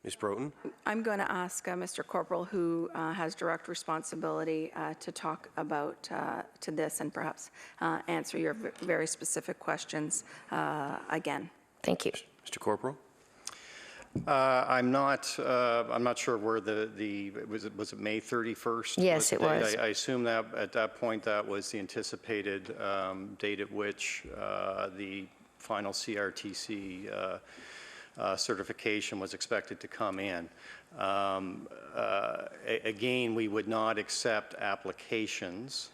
Ms. Broughton? I'm going to ask Mr. Corporal, who has direct responsibility to talk about to this and perhaps answer your very specific questions again. Thank you. Mr. Corporal? I'm not sure where was it May 31st? Yes, it was. I assume that at that point that was the anticipated date at which the final CRTC certification was expected to come in. Again, we would not accept applications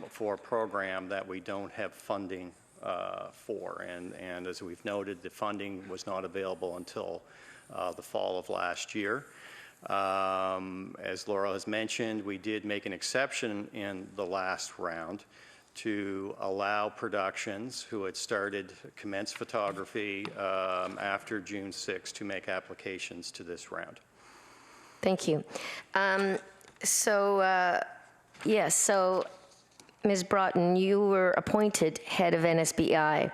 for a program that we don't have funding for. And as we've noted, the funding was not available until the fall of last year. As Laura has mentioned, we did make an exception in the last round to allow productions who had commenced photography after June 6 to make applications to this round. Thank you. Yes, so Ms. Broughton, you were appointed head of NSBI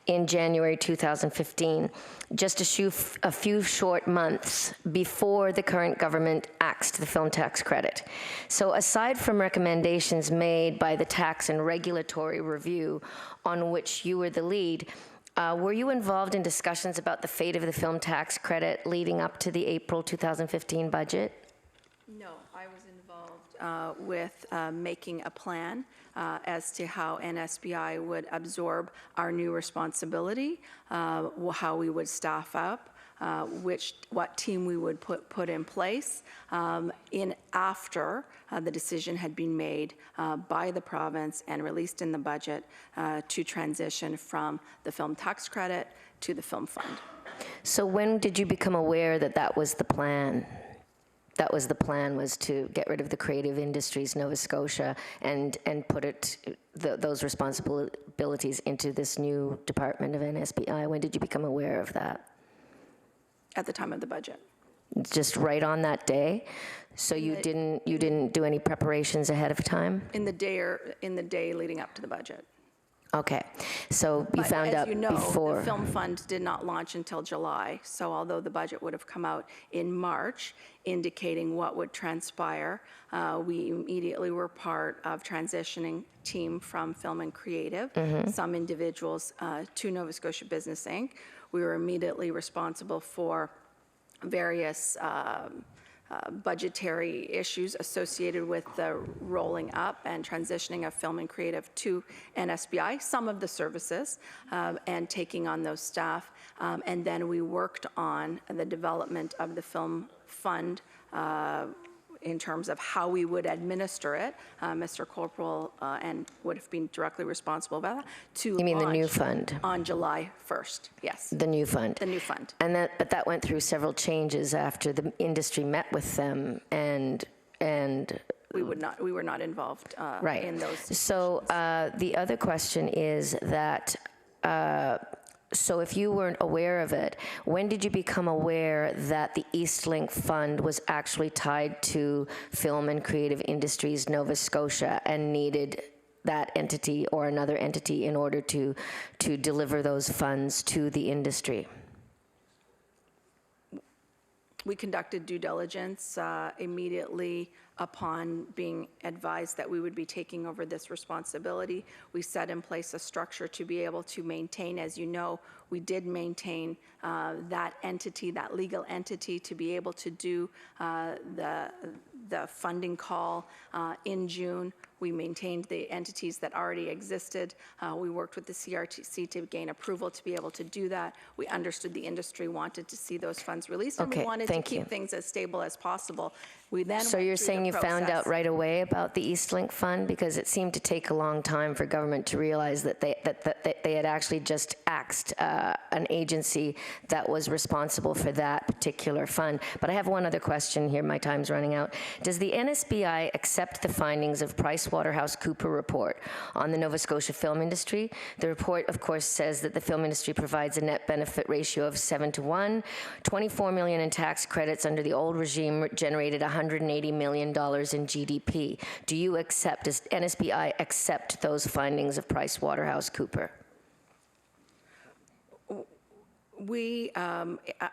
in January 2015, just a few short months before the current government axed the film tax credit. So aside from recommendations made by the Tax and Regulatory Review, on which you were the lead, were you involved in discussions about the fate of the film tax credit leading up to the April 2015 budget? No, I was involved with making a plan as to how NSBI would absorb our new responsibility, how we would staff up, what team we would put in place after the decision had been made by the province and released in the budget to transition from the film tax credit to the film fund. So when did you become aware that that was the plan? that was the plan, was to get rid of the Creative Industries Nova Scotia and put those responsibilities into this new department of NSBI. When did you become aware of that? At the time of the budget. Just right on that day? So you didn't do any preparations ahead of time? In the day leading up to the budget. Okay, so you found out As you know, before. the film fund did not launch until July, so although the budget would have come out in March, indicating what would transpire, we immediately were part of transitioning team from Film and Creative, some individuals to Nova Scotia Business Inc. We were immediately responsible for various budgetary issues associated with the rolling up and transitioning of Film and Creative to NSBI, some of the services, and taking on those staff. And then we worked on the development of the film fund in terms of how we would administer it. Mr. Corporal and would have been directly responsible about that. You mean the new fund? On July 1st, yes. The new fund? The new fund. But that went through several changes after the industry met with them and we were not involved right. in those. So the other question is that, so if you weren't aware of it, when did you become aware that the Eastlink Fund was actually tied to Film and Creative Industries Nova Scotia and needed that entity or another entity in order to deliver those funds to the industry? We conducted due diligence immediately upon being advised that we would be taking over this responsibility. We set in place a structure to be able to maintain, as you know, we did maintain that entity, that legal entity, to be able to do the funding call in June. We maintained the entities that already existed. We worked with the CRTC to gain approval to be able to do that. We understood the industry wanted to see those funds released, and we wanted to keep things as stable as possible. We then So you're saying you found out right away about the Eastlink Fund? Because it seemed to take a long time for government to realize that they had actually just axed an agency that was responsible for that particular fund. But I have one other question here. My time's running out. Does the NSBI accept the findings of PricewaterhouseCoopers report on the Nova Scotia film industry? The report, of course, says that the film industry provides a net benefit ratio of 7-to-1. 24 million in tax credits under the old regime generated $180 million in GDP. Do you accept, does NSBI accept those findings of PricewaterhouseCoopers?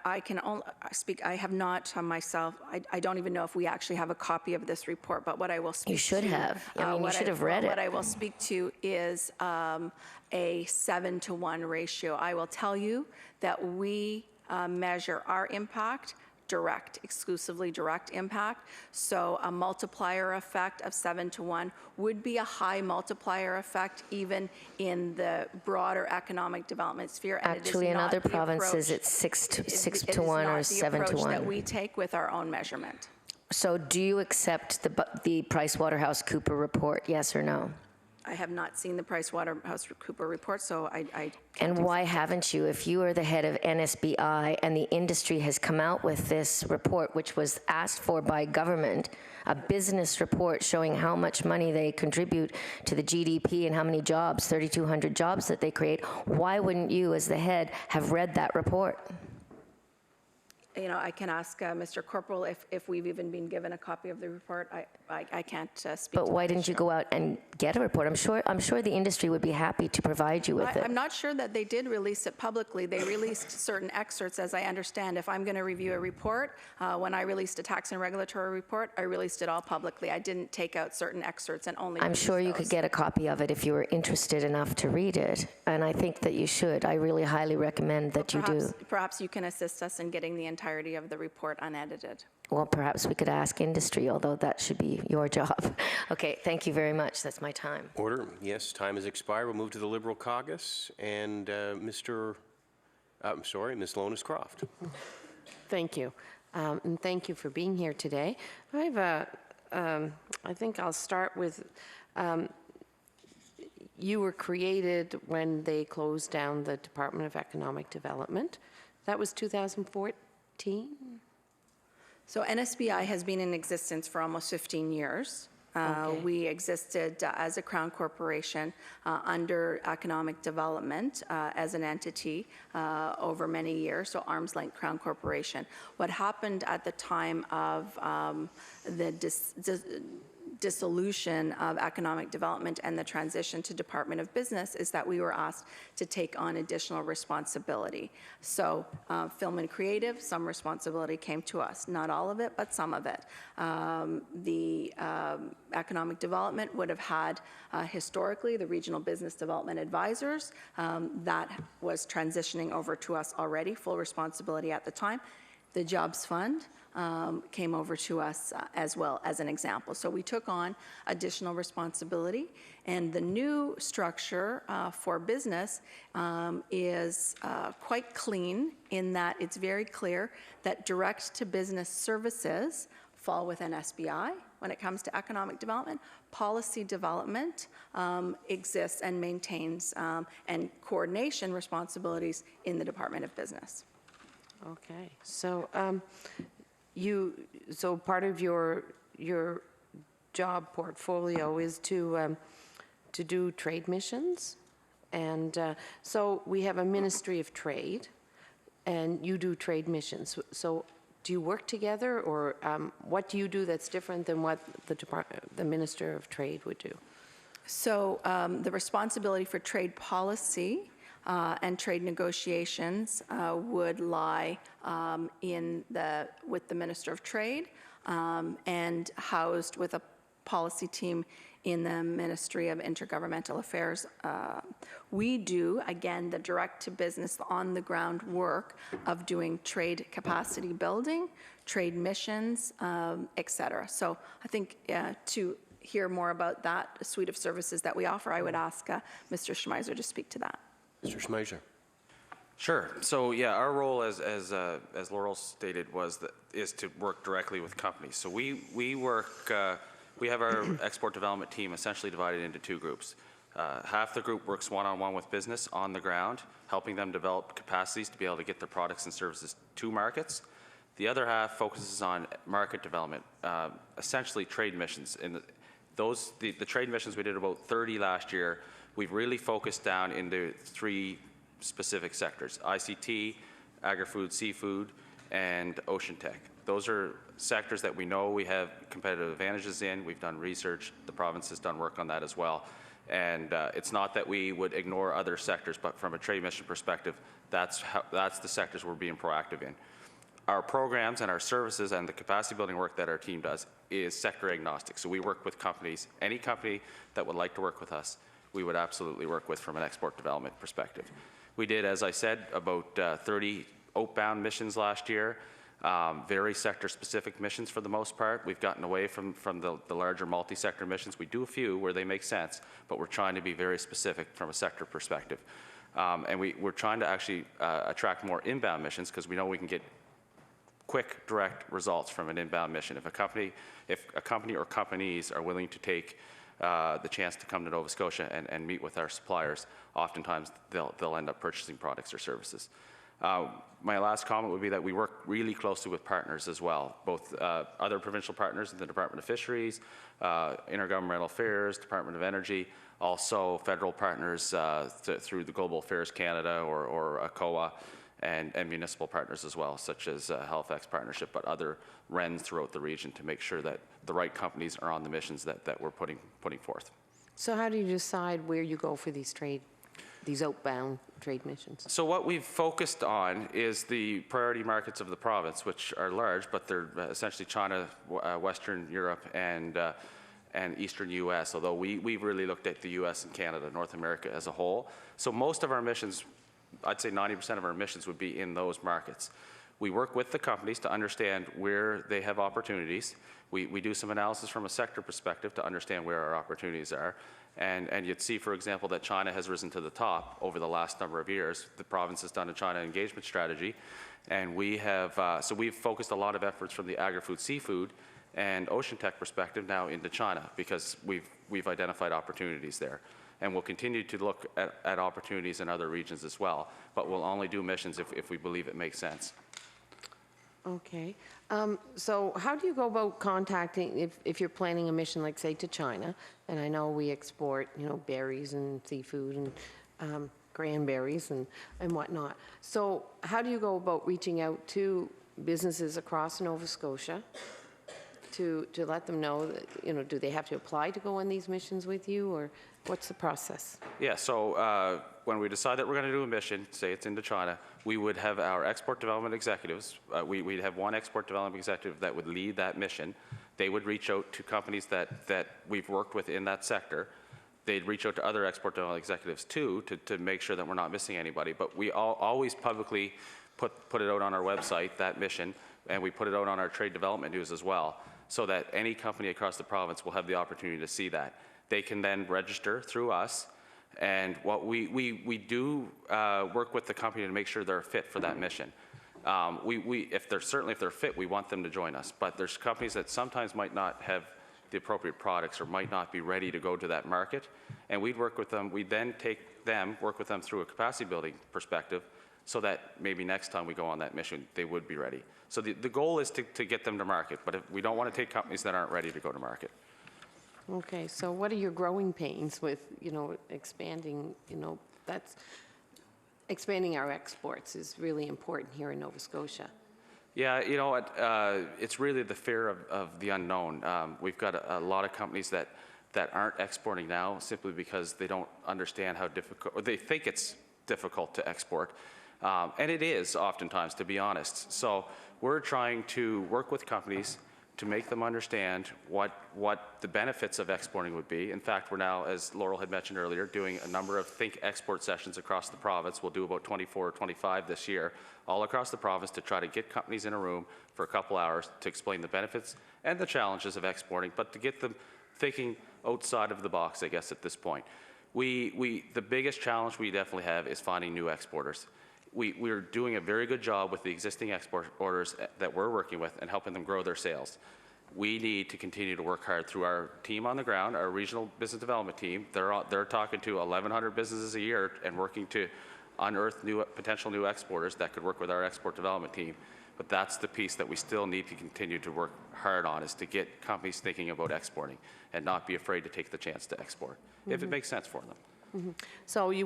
I can only speak, I have not myself, I don't even know if we actually have a copy of this report, but what I will speak to. You should have. I mean, you should have read it. What I will speak to is a 7-to-1 ratio. I will tell you that we measure our impact exclusively direct impact. So a multiplier effect of 7-to-1 would be a high multiplier effect even in the broader economic development sphere. And actually, in other provinces, it's 6-to-1 or 7-to-1. It is not the approach that we take with our own measurement. So do you accept the PricewaterhouseCoopers report, yes or no? I have not seen the PricewaterhouseCoopers report, so I And why haven't you? If you are the head of NSBI and the industry has come out with this report, which was asked for by government, a business report showing how much money they contribute to the GDP and how many jobs, 3,200 jobs that they create, why wouldn't you as the head have read that report? You know, I can ask Mr. Corporal if we've even been given a copy of the report. I can't speak. But why didn't you go out and get a report? I'm sure the industry would be happy to provide you with it. I'm not sure that they did release it publicly. They released certain excerpts, as I understand. If I'm going to review a report, when I released a tax and regulatory report, I released it all publicly. I didn't take out certain excerpts and only. I'm sure you could get a copy of it if you were interested enough to read it, and I think that you should. I really highly recommend that you do. Perhaps you can assist us in getting the entirety of the report unedited. Well, perhaps we could ask industry, although that should be your job. Okay, thank you very much. That's my time. Order. Yes, time has expired. We'll move to the Liberal Caucus and Ms. Lonis-Croft. Thank you. And thank you for being here today. I think I'll start with, you were created when they closed down the Department of Economic Development. That was 2014? So NSBI has been in existence for almost 15 years. Okay. We existed as a Crown Corporation under economic development as an entity over many years, so arm's length Crown Corporation. What happened at the time of the dissolution of economic development and the transition to Department of Business is that we were asked to take on additional responsibility. So film and creative, some responsibility came to us. Not all of it, but some of it. The economic development would have had historically the regional business development advisors. That was transitioning over to us already, full responsibility at the time. The Jobs Fund came over to us as well, as an example. So we took on additional responsibility, and the new structure for business is quite clean in that it's very clear that direct-to-business services fall within SBI. When it comes to economic development, policy development exists and maintains and coordination responsibilities in the Department of Business. Okay, so so part of your job portfolio is to do trade missions, and so we have a Ministry of Trade, and you do trade missions. So do you work together, or what do you do that's different than what the Minister of Trade would do? So the responsibility for trade policy and trade negotiations would lie with the Minister of Trade and housed with a policy team in the Ministry of Intergovernmental Affairs. We do, again, the direct-to-business, on-the-ground work of doing trade capacity building, trade missions, et cetera. So I think to hear more about that suite of services that we offer, I would ask Mr. Schmeiser to speak to that. Mr. Schmeiser. Sure. So yeah, our role, as Laurel stated, is to work directly with companies. So we work. We have our export development team essentially divided into two groups. Half the group works one-on-one with business on the ground, helping them develop capacities to be able to get their products and services to markets. The other half focuses on market development, essentially trade missions. And the trade missions, we did about 30 last year. We've really focused down into three specific sectors: ICT, agri-food, seafood, and ocean tech. Those are sectors that we know we have competitive advantages in. We've done research. The province has done work on that as well. And it's not that we would ignore other sectors, but from a trade mission perspective, that's the sectors we're being proactive in. Our programs and our services and the capacity building work that our team does is sector agnostic. So we work with companies, any company that would like to work with us, we would absolutely work with from an export development perspective. We did, as I said, about 30 outbound missions last year, very sector-specific missions for the most part. We've gotten away from the larger multi-sector missions. We do a few where they make sense, but we're trying to be very specific from a sector perspective. And we're trying to actually attract more inbound missions because we know we can get quick, direct results from an inbound mission. If a company or companies are willing to take the chance to come to Nova Scotia and meet with our suppliers, oftentimes they'll end up purchasing products or services. My last comment would be that we work really closely with partners as well, both other provincial partners in the Department of Fisheries, Intergovernmental Affairs, Department of Energy, also federal partners through the Global Affairs Canada or ACOA, and municipal partners as well, such as Halifax Partnership, but other RENs throughout the region to make sure that the right companies are on the missions that we're putting forth. So how do you decide where you go for these outbound trade missions? So what we've focused on is the priority markets of the province, which are large, but they're essentially China, Western Europe, and Eastern U.S., although we've really looked at the U.S. and Canada, North America as a whole. So most of our missions, I'd say 90% of our missions would be in those markets. We work with the companies to understand where they have opportunities. We do some analysis from a sector perspective to understand where our opportunities are. And you'd see, for example, that China has risen to the top over the last number of years. The province has done a China engagement strategy. And we have, so we've focused a lot of efforts from the agri-food, seafood, and ocean tech perspective now into China because we've identified opportunities there. And we'll continue to look at opportunities in other regions as well, but we'll only do missions if we believe it makes sense. Okay. So how do you go about contacting, if you're planning a mission, like, say, to China, and I know we export, berries and seafood and cranberries and whatnot. So how do you go about reaching out to businesses across Nova Scotia to let them know that, do they have to apply to go on these missions with you, or what's the process? Yeah, so when we decide that we're going to do a mission, say it's into China, we would have our export development executives. We'd have one export development executive that would lead that mission. They would reach out to companies that we've worked with in that sector. They'd reach out to other export development executives too to make sure that we're not missing anybody. But we always publicly put it out on our website, that mission, and we put it out on our trade development news as well, so that any company across the province will have the opportunity to see that. They can then register through us, and what we do work with the company to make sure they're fit for that mission. If they're fit, we want them to join us. But there's companies that sometimes might not have the appropriate products or might not be ready to go to that market, and we'd work with them. We'd then work with them through a capacity building perspective, so that maybe next time we go on that mission, they would be ready. So the goal is to get them to market, but we don't want to take companies that aren't ready to go to market. Okay, so what are your growing pains with, expanding, expanding our exports is really important here in Nova Scotia. Yeah, you know what, it's really the fear of the unknown. We've got a lot of companies that aren't exporting now simply because they don't understand how difficult, or they think it's difficult to export. And it is oftentimes, to be honest. So we're trying to work with companies to make them understand what the benefits of exporting would be. In fact, we're now, as Laurel had mentioned earlier, doing a number of Think Export sessions across the province. We'll do about 24 or 25 this year, all across the province, to try to get companies in a room for a couple hours to explain the benefits and the challenges of exporting, but to get them thinking outside of the box, I guess, at this point. The biggest challenge we definitely have is finding new exporters. We're doing a very good job with the existing exporters that we're working with and helping them grow their sales. We need to continue to work hard through our team on the ground, our regional business development team. They're talking to 1,100 businesses a year and working to unearth potential new exporters that could work with our export development team. But that's the piece that we still need to continue to work hard on, is to get companies thinking about exporting and not be afraid to take the chance to export, if it makes sense for them. Mm-hmm. So you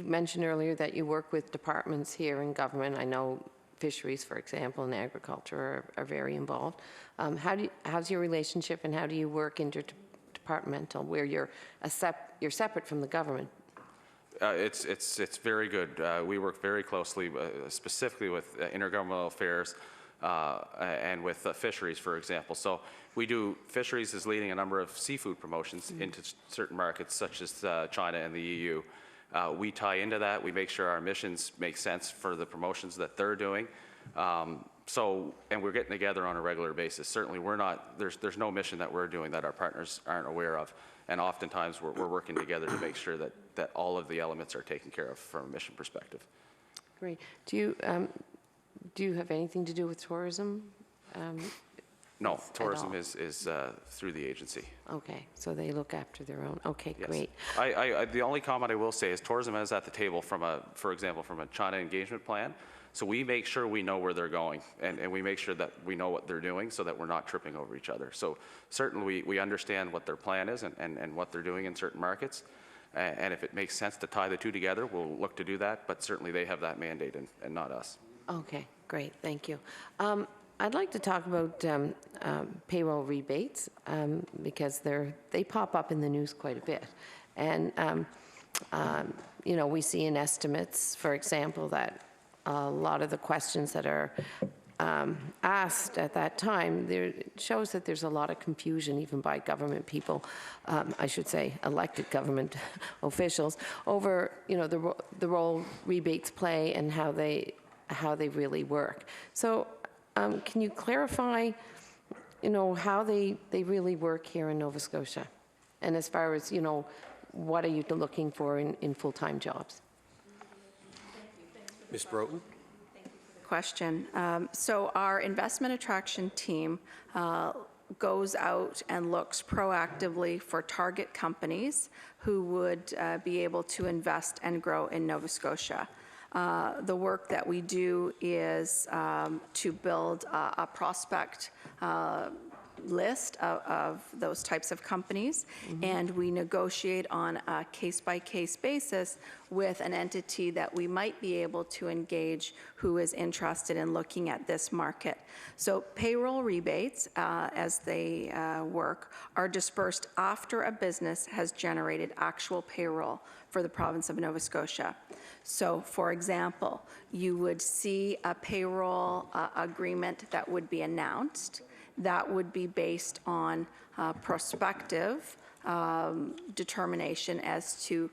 mentioned earlier that you work with departments here in government. I know fisheries, for example, and agriculture are very involved. How's your relationship, and how do you work interdepartmental, where you're separate from the government? It's very good. We work very closely, specifically with intergovernmental affairs and with fisheries, for example. So fisheries is leading a number of seafood promotions into certain markets, such as China and the EU. We tie into that. We make sure our missions make sense for the promotions that they're doing. And we're getting together on a regular basis. Certainly, there's no mission that we're doing that our partners aren't aware of. And oftentimes, we're working together to make sure that all of the elements are taken care of from a mission perspective. Great. Do you have anything to do with tourism? No, tourism is through the agency. Okay, so they look after their own. Okay, Yes. great. The only comment I will say is tourism is at the table for example, from a China engagement plan. So we make sure we know where they're going, and we make sure that we know what they're doing so that we're not tripping over each other. So certainly we understand what their plan is and what they're doing in certain markets. And if it makes sense to tie the two together, we'll look to do that. But certainly they have that mandate and not us. Okay, great, thank you. I'd like to talk about payroll rebates because they pop up in the news quite a bit. And, we see in estimates, for example, that a lot of the questions that are asked at that time, it shows that there's a lot of confusion even by government people, I should say elected government officials, over the role rebates play and how they really work. So can you clarify how they really work here in Nova Scotia? And as far as, what are you looking for in full-time jobs? Ms. Broughton? Question. So our investment attraction team goes out and looks proactively for target companies who would be able to invest and grow in Nova Scotia. The work that we do is to build a prospect list of those types of companies, and we negotiate on a case-by-case basis with an entity that we might be able to engage who is interested in looking at this market. So payroll rebates, as they work, are dispersed after a business has generated actual payroll for the province of Nova Scotia. So, for example, you would see a payroll agreement that would be announced. That would be based on prospective determination as to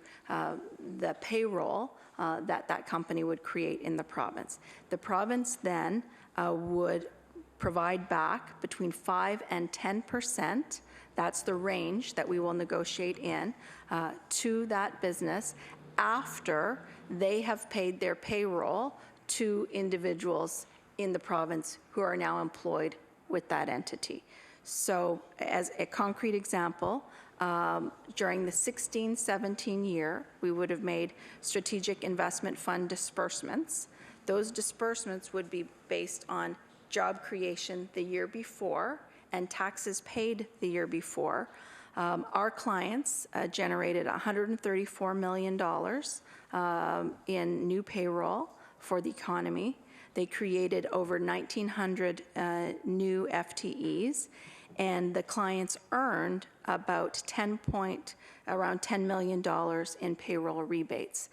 the payroll that company would create in the province. The province then would provide back between 5 and 10%, that's the range that we will negotiate in, to that business after they have paid their payroll to individuals in the province who are now employed with that entity. So as a concrete example, during the 16-17 year, we would have made strategic investment fund disbursements. Those disbursements would be based on job creation the year before and taxes paid the year before. Our clients generated $134 million in new payroll for the economy. They created over 1,900 new FTEs, and the clients earned about around $10 million in payroll rebates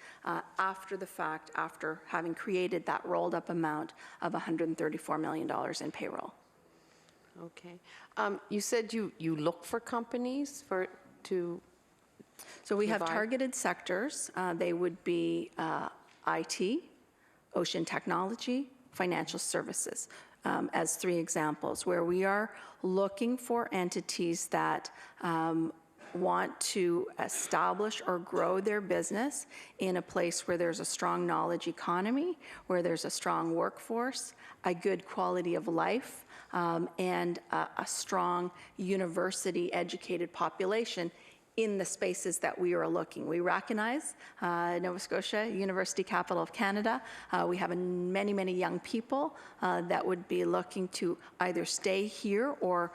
after the fact, after having created that rolled up amount of $134 million in payroll. Okay. You said you look for companies to So we have provide- targeted sectors. They would be IT, ocean technology, financial services, as 3 examples, where we are looking for entities that want to establish or grow their business in a place where there's a strong knowledge economy, where there's a strong workforce, a good quality of life, and a strong university-educated population in the spaces that we are looking. We recognize Nova Scotia, University Capital of Canada. We have many, many young people that would be looking to either stay here or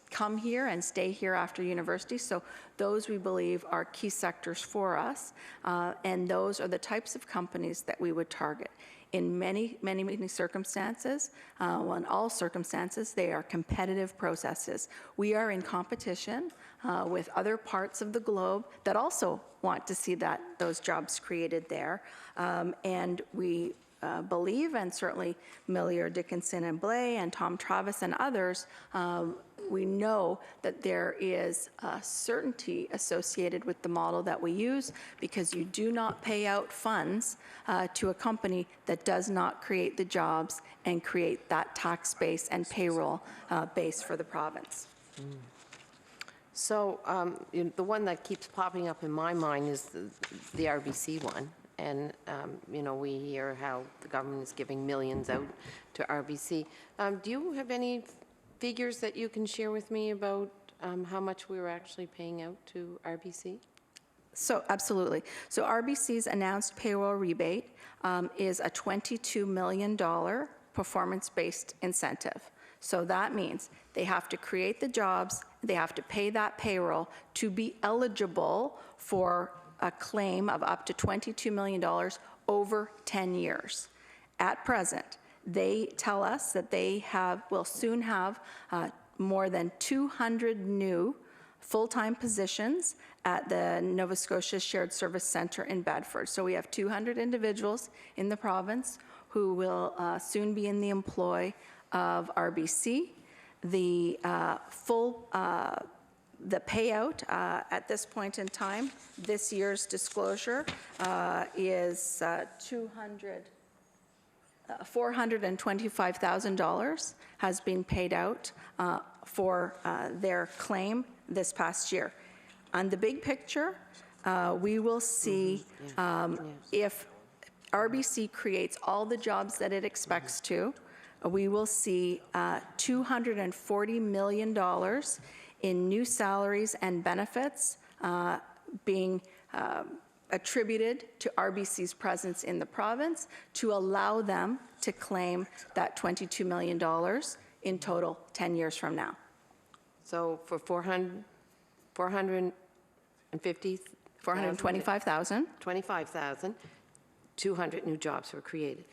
come here and stay here after university. So those we believe are key sectors for us, and those are the types of companies that we would target. In many, many, many circumstances, well, in all circumstances, they are competitive processes. We are in competition with other parts of the globe that also want to see those jobs created there. And we believe, and certainly Millier, Dickinson and Blay and Tom Travis and others, we know that there is certainty associated with the model that we use, because you do not pay out funds to a company that does not create the jobs and create that tax base and payroll base for the province. So the one that keeps popping up in my mind is the RBC one. And, we hear how the government is giving millions out to RBC. Do you have any figures that you can share with me about how much we were actually paying out to RBC? So absolutely. So RBC's announced payroll rebate is a $22 million performance-based incentive. So that means they have to create the jobs, they have to pay that payroll to be eligible for a claim of up to $22 million over 10 years. At present, they tell us that they will soon have more than 200 new full-time positions at the Nova Scotia Shared Service Centre in Bedford. So we have 200 individuals in the province who will soon be in the employ of RBC. The the payout at this point in time, this year's disclosure is $425,000 has been paid out for their claim this past year. On the big picture, we will see if RBC creates all the jobs that it expects to, we will see $240 million in new salaries and benefits being attributed to RBC's presence in the province to allow them to claim that $22 million in total 10 years from now. So for 425,000, 200 new jobs were created.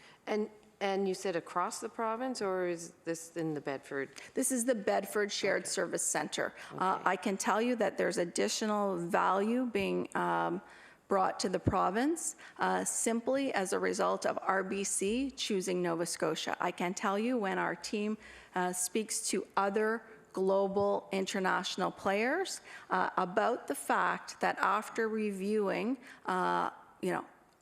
And you said across the province, or is this in the Bedford? This is the Bedford Shared Service Center. I can tell you that there's additional value being brought to the province simply as a result of RBC choosing Nova Scotia. I can tell you when our team speaks to other global international players about the fact that after reviewing,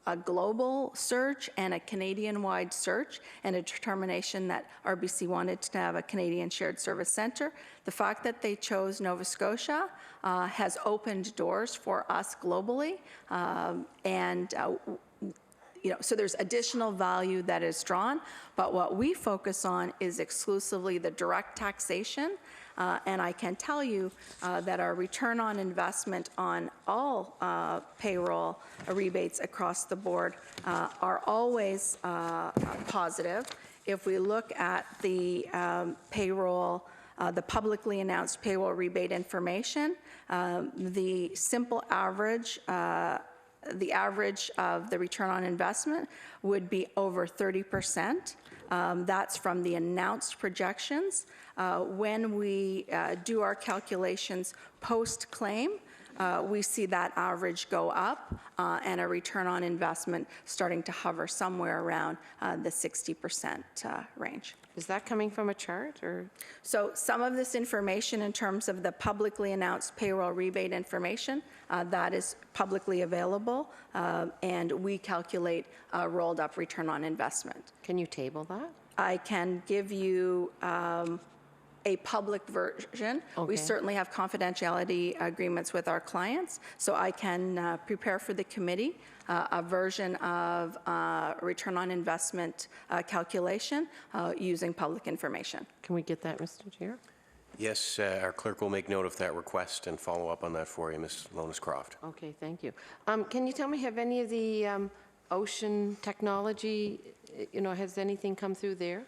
a global search and a Canadian-wide search and a determination that RBC wanted to have a Canadian Shared Service Centre. The fact that they chose Nova Scotia has opened doors for us globally, so there's additional value that is drawn, but what we focus on is exclusively the direct taxation. And I can tell you that our return on investment on all payroll rebates across the board are always positive. If we look at the payroll, the publicly announced payroll rebate information, the simple average, the average of the return on investment would be over 30%. That's from the announced projections. When we do our calculations post-claim, we see that average go up and a return on investment starting to hover somewhere around the 60% range. Is that coming from a chart, or? So some of this information in terms of the publicly announced payroll rebate information, that is publicly available, and we calculate a rolled up return on investment. Can you table that? I can give you a public version. Okay. We certainly have confidentiality agreements with our clients, so I can prepare for the committee a version of return on investment calculation using public information. Can we get that, Mr. Chair? Yes, our clerk will make note of that request and follow up on that for you, Ms. Lonis-Croft. Okay, thank you. Can you tell me, have any of the ocean technology, has anything come through there?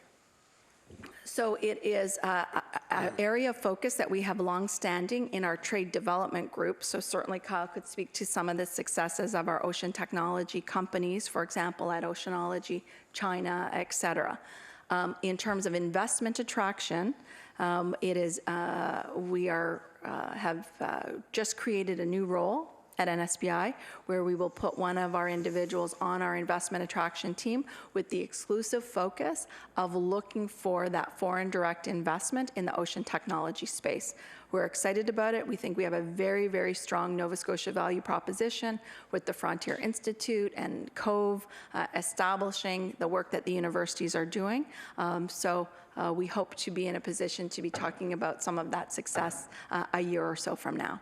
So it is an area of focus that we have long-standing in our trade development group. So certainly Kyle could speak to some of the successes of our ocean technology companies, for example, at Oceanology, China, et cetera. In terms of investment attraction, we have just created a new role at NSBI, where we will put one of our individuals on our investment attraction team with the exclusive focus of looking for that foreign direct investment in the ocean technology space. We're excited about it. We think we have a very, very strong Nova Scotia value proposition with the Frontier Institute and Cove establishing the work that the universities are doing. We hope to be in a position to be talking about some of that success a year or so from now.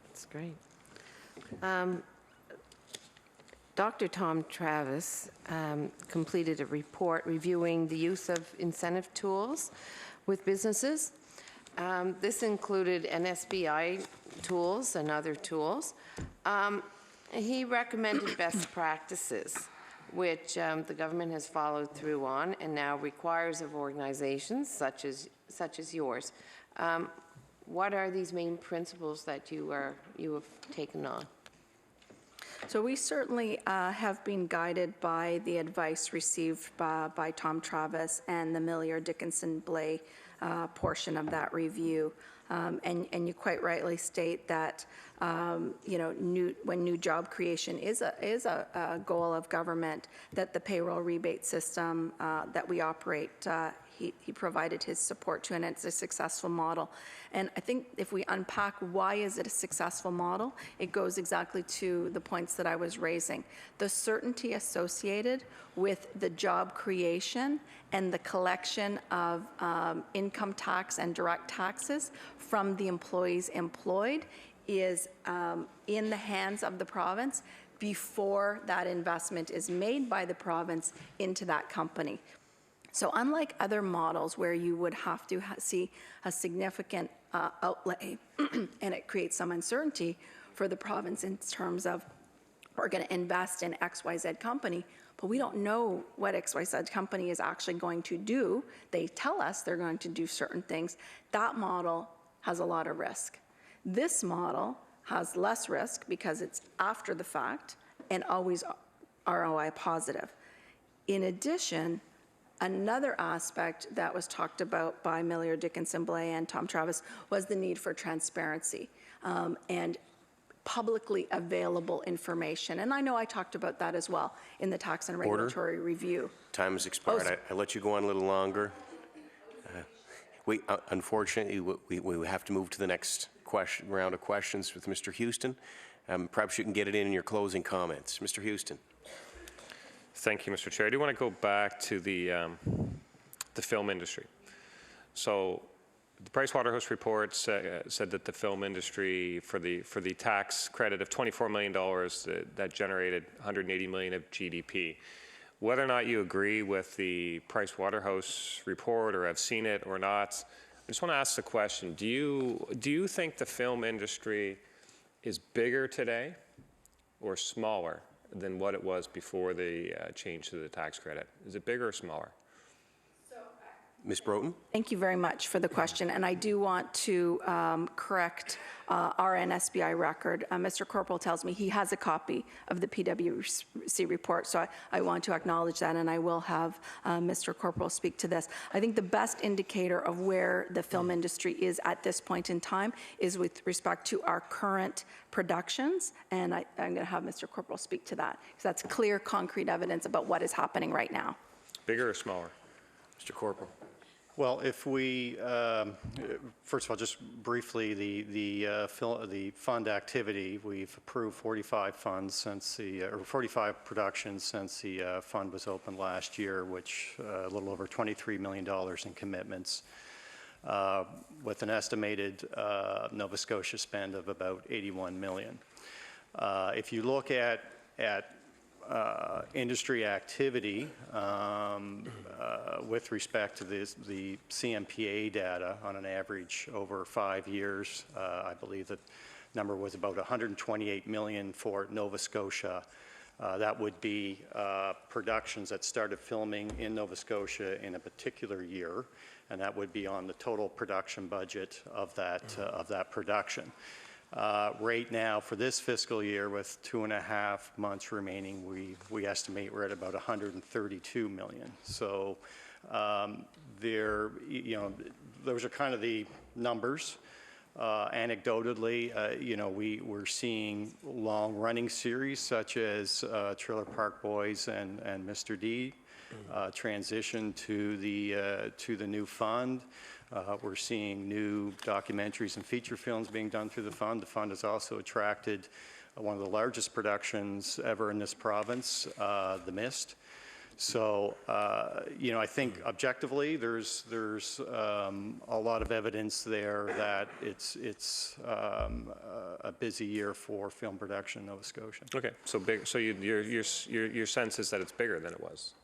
That's great. Dr. Tom Travis completed a report reviewing the use of incentive tools with businesses. This included NSBI tools and other tools. He recommended best practices, which the government has followed through on and now requires of organizations such as yours. What are these main principles that you have taken on? So we certainly have been guided by the advice received by Tom Travis and the Millier Dickinson Blay portion of that review. And you quite rightly state that when new job creation is a goal of government, that the payroll rebate system that we operate, he provided his support to, and it's a successful model. And I think if we unpack why is it a successful model, it goes exactly to the points that I was raising. The certainty associated with the job creation and the collection of income tax and direct taxes from the employees employed is in the hands of the province before that investment is made by the province into that company. So unlike other models where you would have to see a significant outlay and it creates some uncertainty, for the province in terms of we're going to invest in XYZ company, but we don't know what XYZ company is actually going to do. They tell us they're going to do certain things. That model has a lot of risk. This model has less risk because it's after the fact and always ROI positive. In addition, another aspect that was talked about by Millier Dickinson Blay and Tom Travis was the need for transparency and publicly available information. And I know I talked about that as well in the tax and regulatory review. Time has expired. I let you go on a little longer. Unfortunately, we have to move to the next round of questions with Mr. Houston. Perhaps you can get it in your closing comments. Mr. Houston. Thank you, Mr. Chair. I do want to go back to the film industry. So the Pricewaterhouse report said that the film industry, for the tax credit of $24 million, that generated $180 million of GDP. Whether or not you agree with the Pricewaterhouse report or have seen it or not, I just want to ask the question, do you think the film industry is bigger today or smaller than what it was before the change to the tax credit? Is it bigger or smaller? Ms. Broughton? Thank you very much for the question. And I do want to correct our NSBI record. Mr. Corporal tells me he has a copy of the PwC report, so I want to acknowledge that, and I will have Mr. Corporal speak to this. I think the best indicator of where the film industry is at this point in time is with respect to our current productions, and I'm going to have Mr. Corporal speak to that, because that's clear, concrete evidence about what is happening right now. Bigger or smaller? Mr. Corporal. Well, if we, first of all, just briefly, the fund activity, we've approved 45 funds since or 45 productions since the fund was opened last year, which a little over $23 million in commitments, with an estimated Nova Scotia spend of about $81 million. If you look at industry activity with respect to the CMPA data on an average over 5 years. I believe the number was about $128 million for Nova Scotia. That would be productions that started filming in Nova Scotia in a particular year, and that would be on the total production budget of that production. Right now, for this fiscal year, with 2.5 months remaining, we estimate we're at about $132 million. So those are kind of the numbers. Anecdotally, we're seeing long-running series such as Trailer Park Boys and Mr. D transition to the new fund. We're seeing new documentaries and feature films being done through the fund. The fund has also attracted one of the largest productions ever in this province, The Mist. So, I think objectively, there's a lot of evidence there that it's a busy year for film production in Nova Scotia. Okay, so big. So your sense is that it's bigger than it was,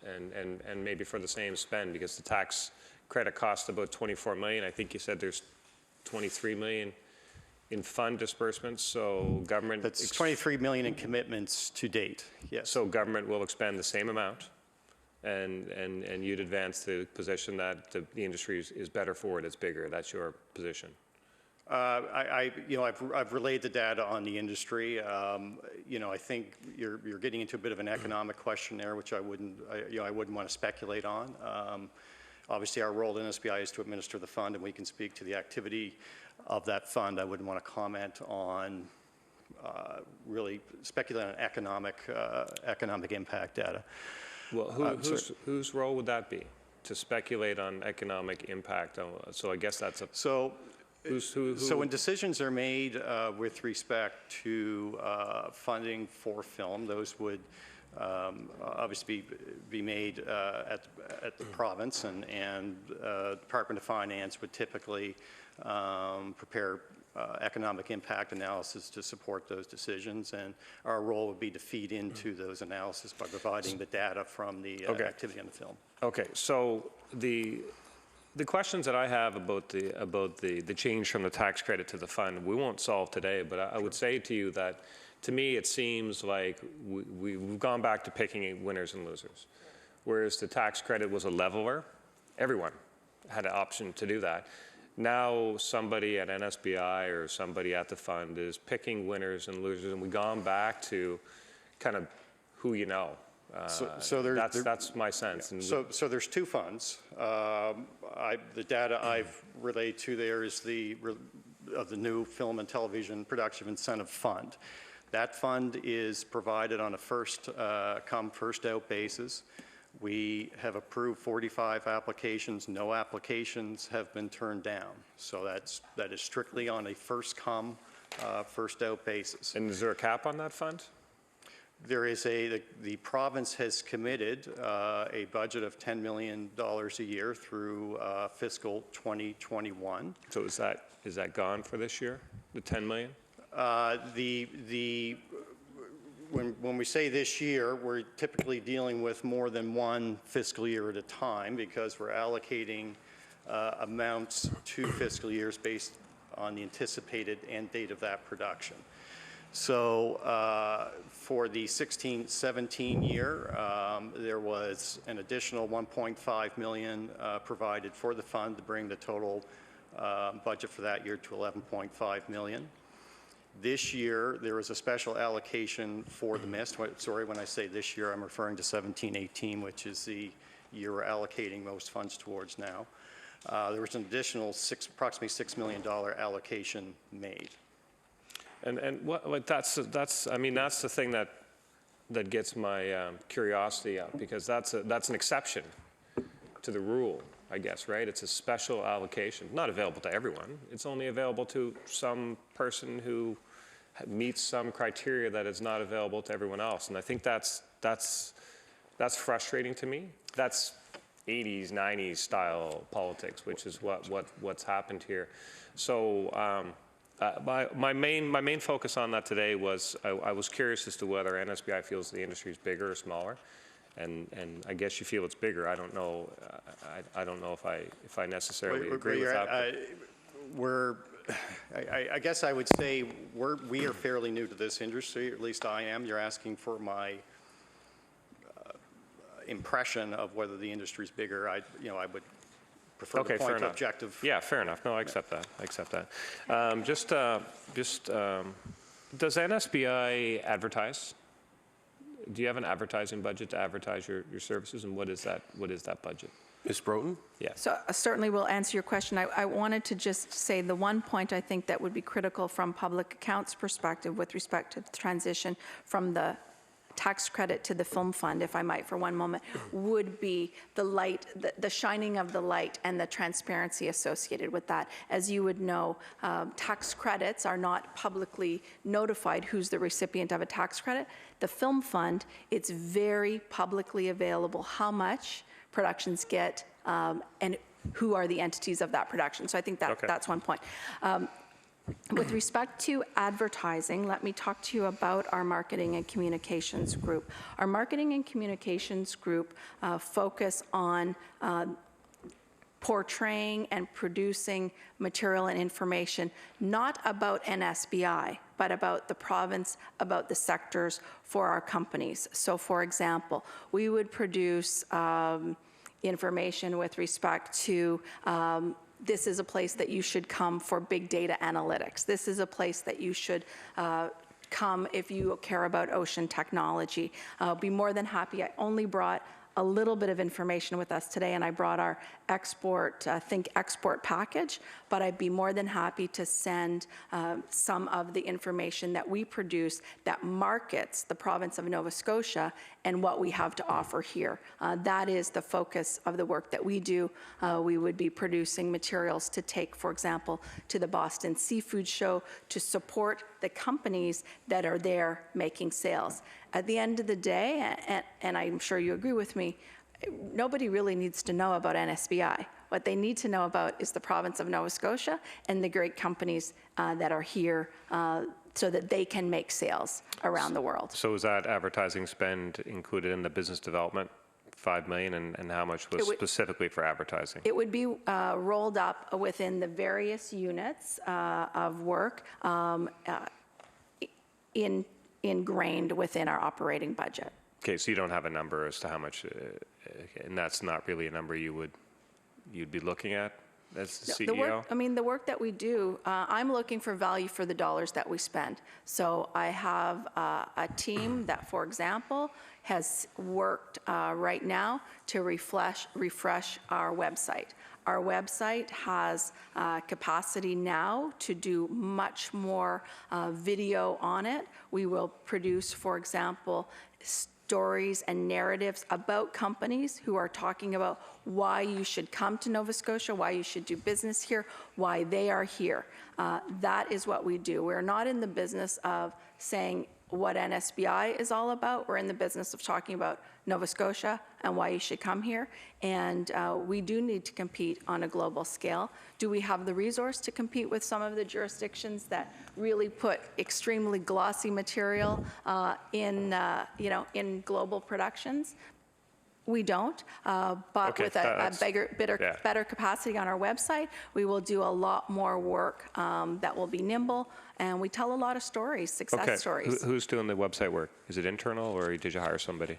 and maybe for the same spend, because the tax credit cost about $24 million. I think you said there's $23 million in fund disbursements. So government. That's $23 million in commitments to date. Yes. So government will expend the same amount, and you'd advance the position that the industry is better for it. It's bigger. That's your position. I've relayed the data on the industry. I think you're getting into a bit of an economic question there, which I wouldn't want to speculate on. Obviously, our role in NSBI is to administer the fund, and we can speak to the activity of that fund. I wouldn't want to comment on really speculate on economic impact data. Well, whose role would that be to speculate on economic impact? So I guess that's a so. Who? So when decisions are made with respect to funding for film, those would obviously be made at the province, and Department of Finance would typically prepare economic impact analysis to support those decisions, and our role would be to feed into those analysis by providing the data from the activity on the film. Okay, so the The questions that I have about the change from the tax credit to the fund, we won't solve today, but I would say to you that, to me, it seems like we've gone back to picking winners and losers. Whereas the tax credit was a leveler, everyone had an option to do that. Now somebody at NSBI or somebody at the fund is picking winners and losers, and we've gone back to kind of who you know. That's my sense. And So there's two funds. The data I've relayed to there is of the new Film and Television Production Incentive Fund. That fund is provided on a first come, first out basis. We have approved 45 applications. No applications have been turned down. So that is strictly on a first come, first out basis. And is there a cap on that fund? There is the province has committed a budget of $10 million a year through fiscal 2021. So is that gone for this year, the 10 million? When we say this year, we're typically dealing with more than one fiscal year at a time because we're allocating amounts to fiscal years based on the anticipated end date of that production. So for the 16-17 year, there was an additional $1.5 million provided for the fund to bring the total budget for that year to $11.5 million. This year, there was a special allocation for the MIST. Sorry, when I say this year, I'm referring to 17-18, which is the year we're allocating most funds towards now. There was an additional approximately $6 million allocation made. And that's the thing that gets my curiosity up, because that's an exception to the rule, I guess, right? It's a special allocation, not available to everyone. It's only available to some person who meets some criteria that is not available to everyone else. And I think that's frustrating to me. That's 80s, 90s style politics, which is what's happened here. So my main focus on that today was I was curious as to whether NSBI feels the industry is bigger or smaller. And I guess you feel it's bigger. I don't know. I don't know if I necessarily agree with that. I guess I would say we are fairly new to this industry. At least I am. You're asking for my impression of whether the industry is bigger. I would prefer to point to objective. Yeah, fair enough. No, I accept that. Does NSBI advertise? Do you have an advertising budget to advertise your services, and what is that budget? Ms. Broughton? Yeah. So I certainly will answer your question. I wanted to just say the one point I think that would be critical from public accounts perspective with respect to the transition from the tax credit to the film fund, if I might for one moment, would be the light, the shining of the light and the transparency associated with that. As you would know, tax credits are not publicly notified who's the recipient of a tax credit. The film fund, it's very publicly available how much productions get and who are the entities of that production. So I think that's one point. With respect to advertising, let me talk to you about our marketing and communications group. Our marketing and communications group focus on portraying and producing material and information, not about NSBI, but about the province, about the sectors for our companies. So for example, we would produce information with respect to this is a place that you should come for big data analytics. This is a place that you should come if you care about ocean technology. I'll be more than happy. I only brought a little bit of information with us today, and I brought our Think Export package, but I'd be more than happy to send some of the information that we produce that markets the province of Nova Scotia and what we have to offer here. That is the focus of the work that we do. We would be producing materials to take, for example, to the Boston Seafood Show to support the companies that are there making sales. At the end of the day, and I'm sure you agree with me, nobody really needs to know about NSBI. What they need to know about is the province of Nova Scotia and the great companies that are here so that they can make sales around the world. So is that advertising spend included in the business development 5 million, and how much was specifically for advertising? It would be rolled up within the various units of work ingrained within our operating budget. Okay, so you don't have a number as to how much, and that's not really a number you'd be looking at as the CEO? The work that we do, I'm looking for value for the dollars that we spend. So I have a team that, for example, has worked right now to refresh our website. Our website has capacity now to do much more video on it. We will produce, for example, stories and narratives about companies who are talking about why you should come to Nova Scotia, why you should do business here, why they are here. That is what we do. We're not in the business of saying what NSBI is all about. We're in the business of talking about Nova Scotia and why you should come here. And we do need to compete on a global scale. Do we have the resource to compete with some of the jurisdictions that really put extremely glossy material in global productions? We don't, but Okay, with better capacity on our website, we will do a lot more work that will be nimble, and we tell a lot of stories, success stories. Who's doing the website work? Is it internal, or did you hire somebody?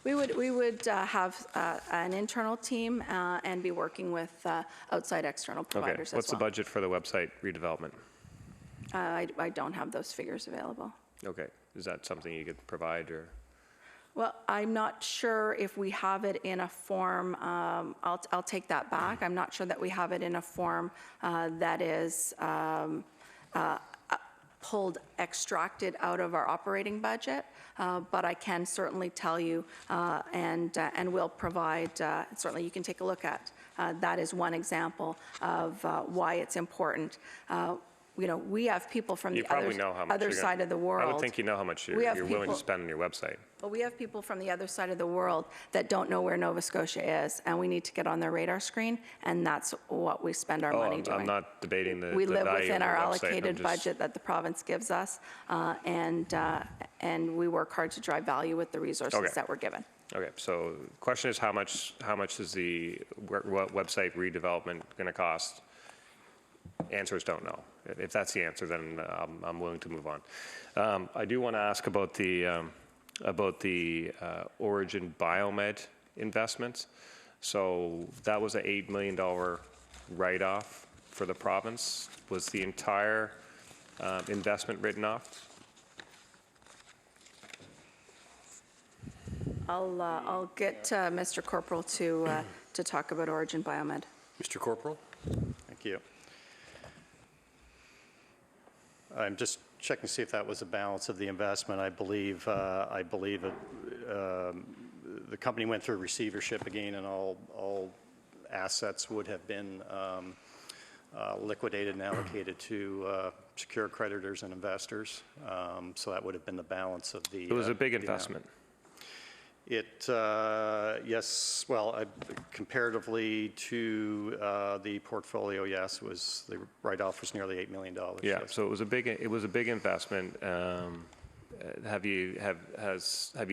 We would have an internal team and be working with outside external providers as well. What's the budget for the website redevelopment? I don't have those figures available. Okay, is that something you could provide, or? Well, I'm not sure if we have it in a form, I'll take that back. I'm not sure that we have it in a form that is extracted out of our operating budget, but I can certainly tell you and will provide, certainly you can take a look at. That is one example of why it's important. We have people from the other side of the world. I would think you know how much you're willing to spend on your website. Well, we have people from the other side of the world that don't know where Nova Scotia is, and we need to get on their radar screen, and that's what we spend our money doing. I'm not debating the We live value within of our the website. allocated budget that the province gives us, and we work hard to drive value with the resources that we're given. Okay, so the question is how much is the website redevelopment going to cost? Answer is don't know. If that's the answer, then I'm willing to move on. I do want to ask about the Origin Biomed investments. So that was an $8 million write-off for the province. Was the entire investment written off? I'll get Mr. Corporal to talk about Origin Biomed. Mr. Corporal? Thank you. I'm just checking to see if that was a balance of the investment. I believe the company went through receivership again, and all assets would have been liquidated and allocated to secure creditors and investors. So that would have been the balance of the. It was a big investment. Yes, well, comparatively to the portfolio, yes, the write-off was nearly $8 million. Yeah, yes. so it was a big investment. Have you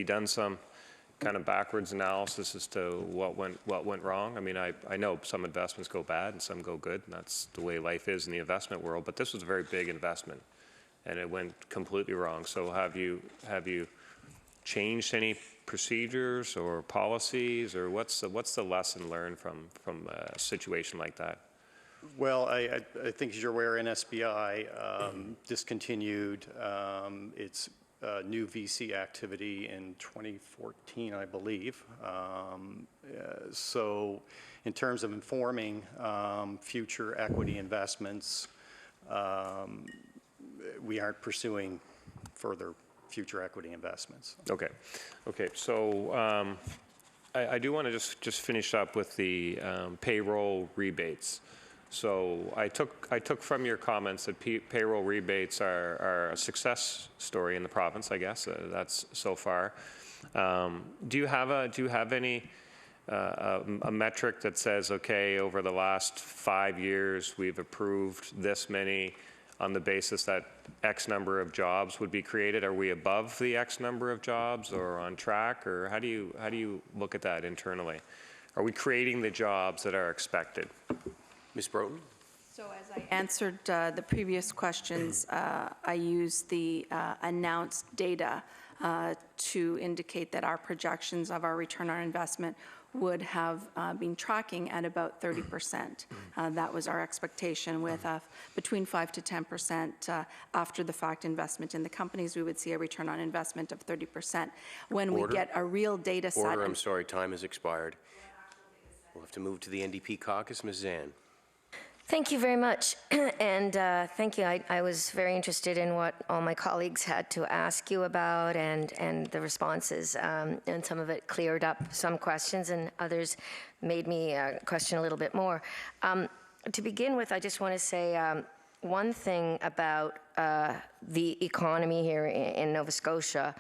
done some kind of backwards analysis as to what went wrong? I mean, I know some investments go bad and some go good, and that's the way life is in the investment world. But this was a very big investment, and it went completely wrong. So have you changed any procedures or policies, or what's the lesson learned from a situation like that? Well, I think, as you're aware, NSBI discontinued its new VC activity in 2014, I believe. So in terms of informing future equity investments, we aren't pursuing further future equity investments. Okay. So I do want to just finish up with the payroll rebates. So I took from your comments that payroll rebates are a success story in the province, I guess. That's so far. Do you have any a metric that says, okay, over the last 5 years we've approved this many on the basis that X number of jobs would be created? Are we above the X number of jobs or on track, or how do you look at that internally? Are we creating the jobs that are expected? Ms. Broughton? So as I answered the previous questions, I used the announced data to indicate that our projections of our return on investment would have been tracking at about 30%. That was our expectation, with between 5 to 10% after the fact investment in the companies. We would see a return on investment of 30%. When we get a real data set. Order, I'm sorry, time has expired. We'll have to move to the NDP Caucus. Ms. Zann. Thank you very much, and thank you. I was very interested in what all my colleagues had to ask you about, and the responses, and some of it cleared up some questions, and others made me question a little bit more. To begin with, I just want to say one thing about the economy here in Nova Scotia.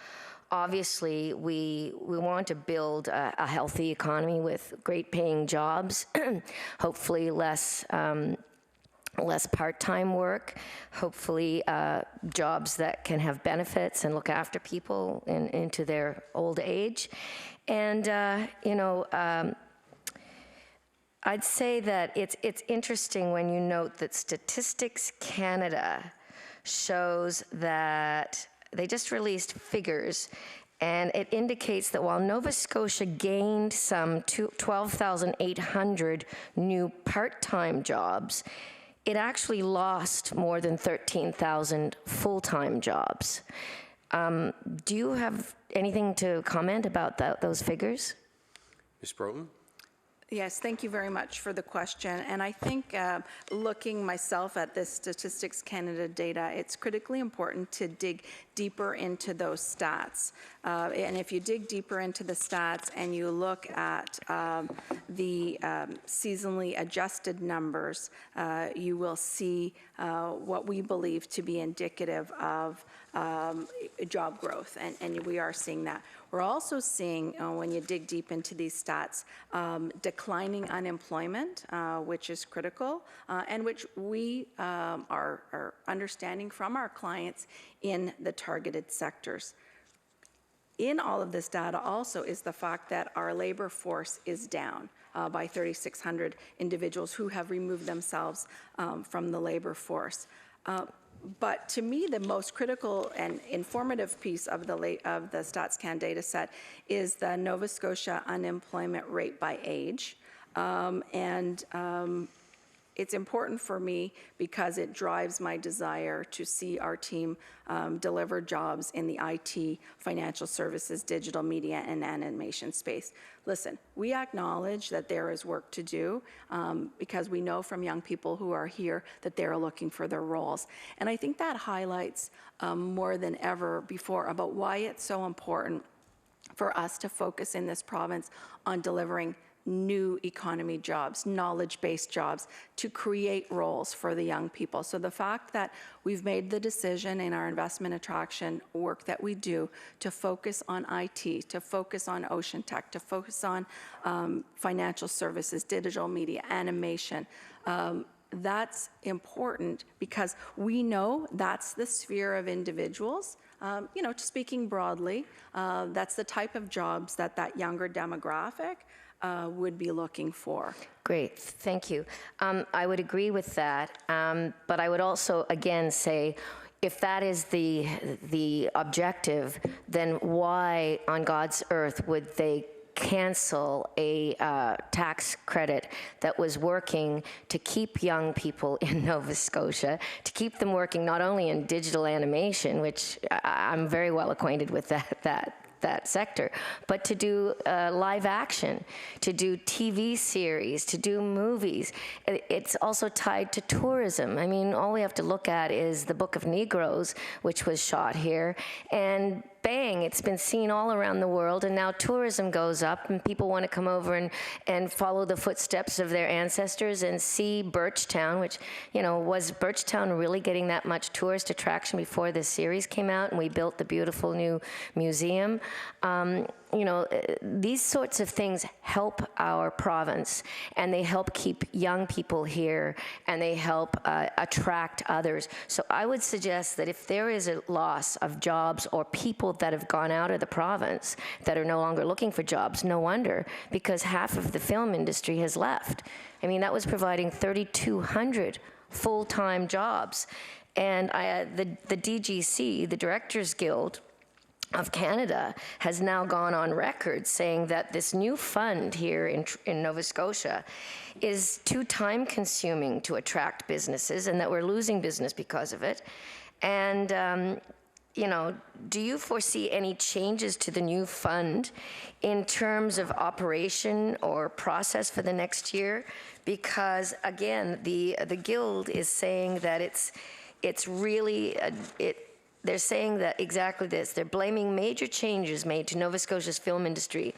Obviously, we want to build a healthy economy with great paying jobs, hopefully less part-time work, hopefully jobs that can have benefits and look after people into their old age. And, I'd say that it's interesting when you note that Statistics Canada shows that they just released figures, and it indicates that while Nova Scotia gained some 12,800 new part-time jobs, it actually lost more than 13,000 full-time jobs. Do you have anything to comment about those figures? Ms. Broughton? Yes, thank you very much for the question. And I think looking myself at this Statistics Canada data, it's critically important to dig deeper into those stats. And if you dig deeper into the stats and you look at the seasonally adjusted numbers, you will see what we believe to be indicative of job growth, and we are seeing that. We're also seeing, when you dig deep into these stats, declining unemployment, which is critical, and which we are understanding from our clients in the targeted sectors. In all of this data also is the fact that our labor force is down by 3,600 individuals who have removed themselves from the labor force. But to me, the most critical and informative piece of the StatsCan data set is the Nova Scotia unemployment rate by age. It's important for me because it drives my desire to see our team deliver jobs in the IT, financial services, digital media, and animation space. Listen, we acknowledge that there is work to do because we know from young people who are here that they're looking for their roles. And I think that highlights more than ever before about why it's so important for us to focus in this province on delivering new economy jobs, knowledge-based jobs, to create roles for the young people. So the fact that we've made the decision in our investment attraction work that we do to focus on IT, to focus on ocean tech, to focus on financial services, digital media, animation, that's important because we know that's the sphere of individuals. Speaking broadly, that's the type of jobs that younger demographic would be looking for. Great, thank you. I would agree with that, but I would also again say, if that is the objective, then why on God's earth would they cancel a tax credit that was working to keep young people in Nova Scotia, to keep them working not only in digital animation, which I'm very well acquainted with that sector, but to do live action, to do TV series, to do movies. It's also tied to tourism. I mean, all we have to look at is the Book of Negroes, which was shot here, and bang, it's been seen all around the world, and now tourism goes up, and people want to come over and follow the footsteps of their ancestors and see Birchtown, which, you know, was Birchtown really getting that much tourist attraction before this series came out and we built the beautiful new museum? You know, these sorts of things help our province, and they help keep young people here, and they help attract others. So I would suggest that if there is a loss of jobs or people that have gone out of the province that are no longer looking for jobs, no wonder, because half of the film industry has left. I mean, that was providing 3,200 full-time jobs. And the DGC, the Directors Guild of Canada, has now gone on record saying that this new fund here in Nova Scotia is too time-consuming to attract businesses, and that we're losing business because of it. And, you know, do you foresee any changes to the new fund in terms of operation or process for the next year? Because, again, the Guild is saying that it's really, they're saying that exactly this. They're blaming major changes made to Nova Scotia's film industry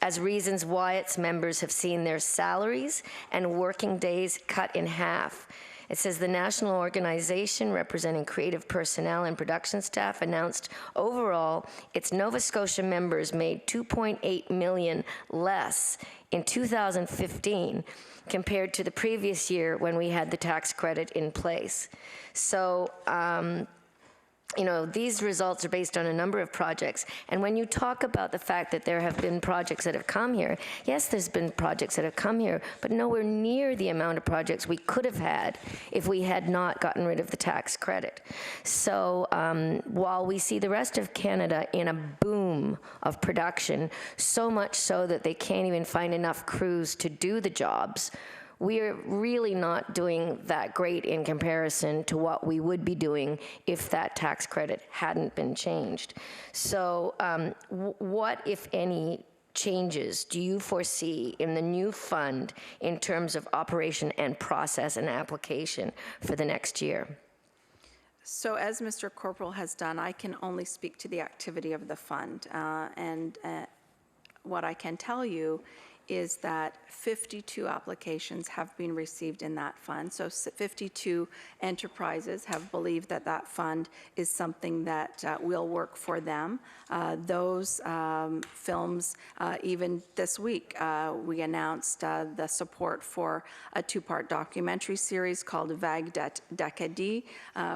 as reasons why its members have seen their salaries and working days cut in half. It says the national organization representing creative personnel and production staff announced overall its Nova Scotia members made $2.8 million less in 2015 compared to the previous year when we had the tax credit in place. So, you know, these results are based on a number of projects. And when you talk about the fact that there have been projects that have come here, yes, there's been projects that have come here, but nowhere near the amount of projects we could have had if we had not gotten rid of the tax credit. So while we see the rest of Canada in a boom of production, so much so that they can't even find enough crews to do the jobs, we're really not doing that great in comparison to what we would be doing if that tax credit hadn't been changed. So what, if any, changes do you foresee in the new fund in terms of operation and process and application for the next year? So as Mr. Corporal has done, I can only speak to the activity of the fund. And what I can tell you is that 52 applications have been received in that fund. So 52 enterprises have believed that that fund is something that will work for them. Those films, even this week, we announced the support for a two-part documentary series called Vague Decadi,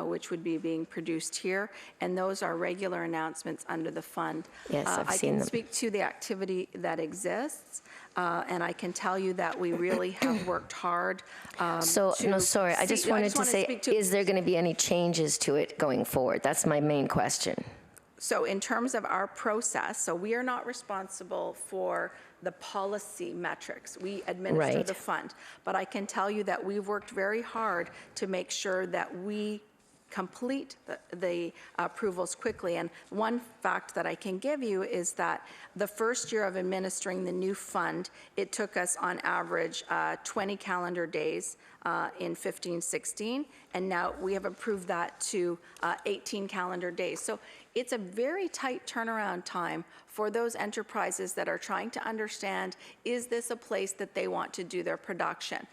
which would be being produced here. And those are regular announcements under the fund. Yes, I've seen them. I can speak to the activity that exists. And I can tell you that we really have worked hard. I just wanted to say, is there going to be any changes to it going forward? That's my main question. So in terms of our process, so we are not responsible for the policy metrics. We administer the fund. But I can tell you that we've worked very hard to make sure that we complete the approvals quickly. And one fact that I can give you is that the first year of administering the new fund, it took us on average 20 calendar days in 15-16, and now we have approved that to 18 calendar days. So it's a very tight turnaround time for those enterprises that are trying to understand, is this a place that they want to do their production?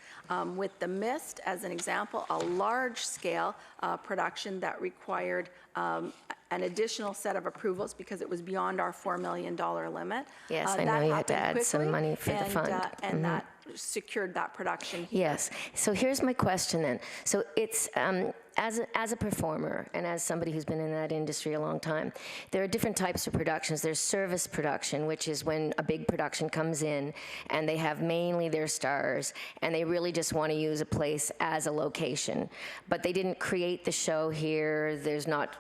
With The Mist, as an example, a large-scale production that required an additional set of approvals because it was beyond our $4 million limit. Yes, I know you had to add some money for the fund. And that secured that production here. Yes. So here's my question then. So it's, as a performer and as somebody who's been in that industry a long time, there are different types of productions. There's service production, which is when a big production comes in and they have mainly their stars and they really just want to use a place as a location. But they didn't create the show here. There's not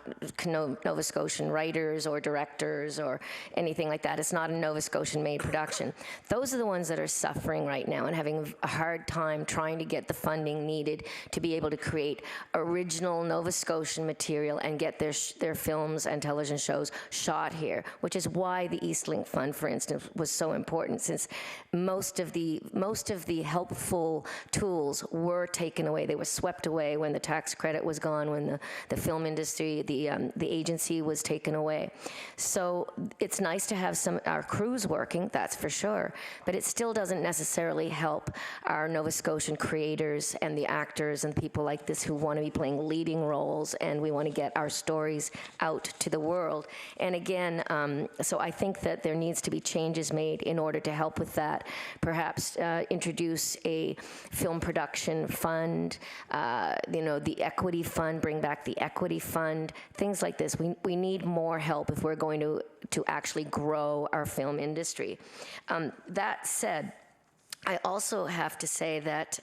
Nova Scotian writers or directors or anything like that. It's not a Nova Scotian made production. Those are the ones that are suffering right now and having a hard time trying to get the funding needed to be able to create original original Nova Scotian material and get their films and television shows shot here, which is why the East Link Fund, for instance, was so important, since most of the helpful tools were taken away. They were swept away when the tax credit was gone, when the film industry, the agency was taken away. So it's nice to have our crews working, that's for sure, but it still doesn't necessarily help our Nova Scotian creators and the actors and people like this who want to be playing leading roles, and we want to get our stories out to the world. And again, so I think that there needs to be changes made in order to help with that. Perhaps introduce a film production fund, the equity fund, bring back the equity fund, things like this. We need more help if we're going to actually grow our film industry. That said, I also have to say that,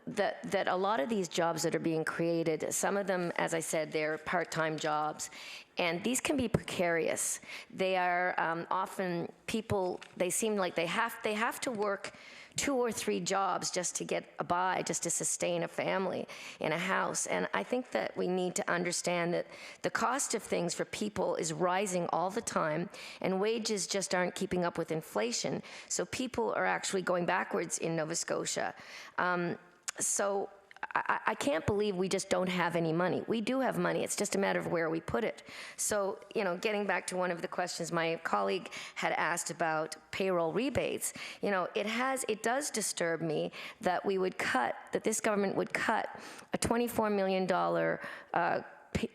that a lot of these jobs that are being created, some of them, as I said, they're part-time jobs, and these can be precarious. They are often people, they seem like they have to work 2 or 3 jobs just to get by, just to sustain a family in a house. And I think that we need to understand that the cost of things for people is rising all the time, and wages just aren't keeping up with inflation. So people are actually going backwards in Nova Scotia. So I can't believe we just don't have any money. We do have money. It's just a matter of where we put it. So, getting back to one of the questions my colleague had asked about payroll rebates, it does disturb me that this government would cut a $24 million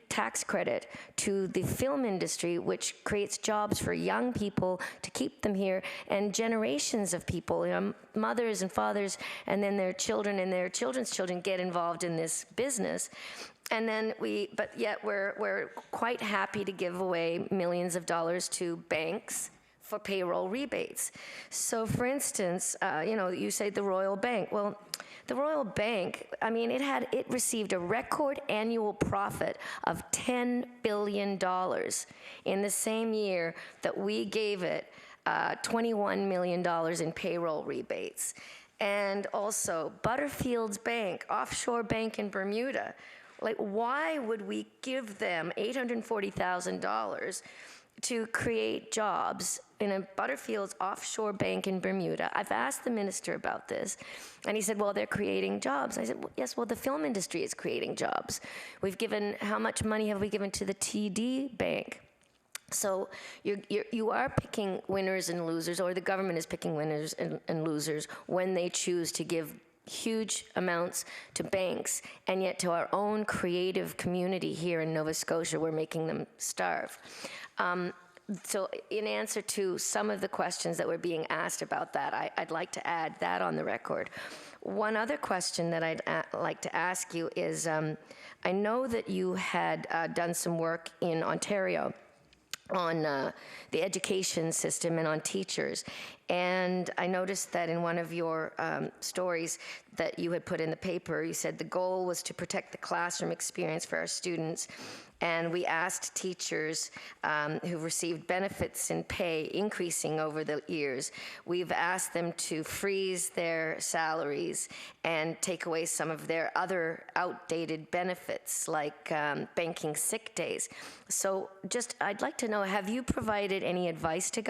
tax credit to the film industry, which creates jobs for young people to keep them here, and generations of people, mothers and fathers, and then their children and their children's children get involved in this business. And then but yet we're quite happy to give away millions of dollars to banks for payroll rebates. So for instance, you say the Royal Bank. Well, the Royal Bank, it received a record annual profit of $10 billion in the same year that we gave it $21 million in payroll rebates. And also Butterfield's Bank, offshore bank in Bermuda. Like, why would we give them $840,000 to create jobs in a Butterfield's offshore bank in Bermuda? I've asked the minister about this, and he said, well, they're creating jobs. I said, well, yes, well, the film industry is creating jobs. How much money have we given to the TD Bank? So you are picking winners and losers, or the government is picking winners and losers when they choose to give huge amounts to banks, and yet to our own creative community here in Nova Scotia, we're making them starve. So in answer to some of the questions that were being asked about that, I'd like to add that on the record. One other question that I'd like to ask you is, I know that you had done some work in Ontario on the education system and on teachers. And I noticed that in one of your stories that you had put in the paper, you said the goal was to protect the classroom experience for our students. And we asked teachers who've received benefits in pay increasing over the years, we've asked them to freeze their salaries and take away some of their other outdated benefits, like banking sick days. So I'd like to know, have you provided any advice to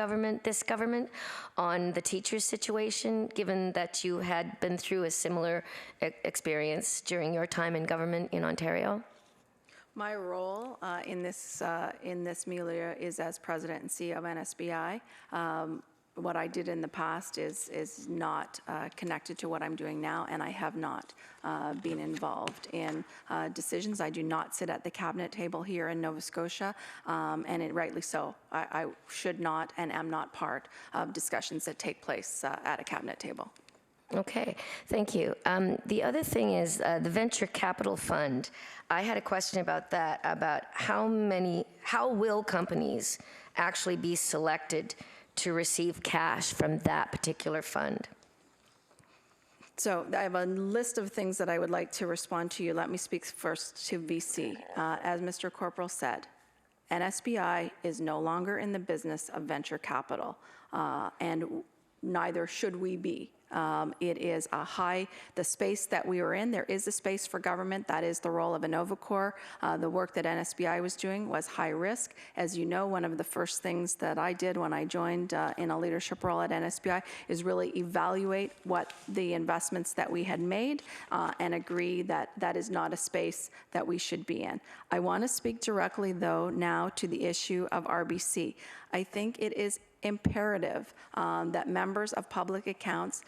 this government on the teachers' situation, given that you had been through a similar experience during your time in government in Ontario? My role in this milieu is as president and CEO of NSBI. What I did in the past is not connected to what I'm doing now, and I have not been involved in decisions. I do not sit at the cabinet table here in Nova Scotia, and rightly so. I should not and am not part of discussions that take place at a cabinet table. Okay, thank you. The other thing is the Venture Capital Fund. I had a question about that, about how will companies actually be selected to receive cash from that particular fund? So I have a list of things that I would like to respond to you. Let me speak first to VC. As Mr. Corporal said, NSBI is no longer in the business of venture capital, and neither should we be. It is the space that we were in, there is a space for government. That is the role of Innovacor. The work that NSBI was doing was high risk. As you know, one of the first things that I did when I joined in a leadership role at NSBI is really evaluate what the investments that we had made and agree that that is not a space that we should be in. I want to speak directly, though, now to the issue of RBC. I think it is imperative that members of public accounts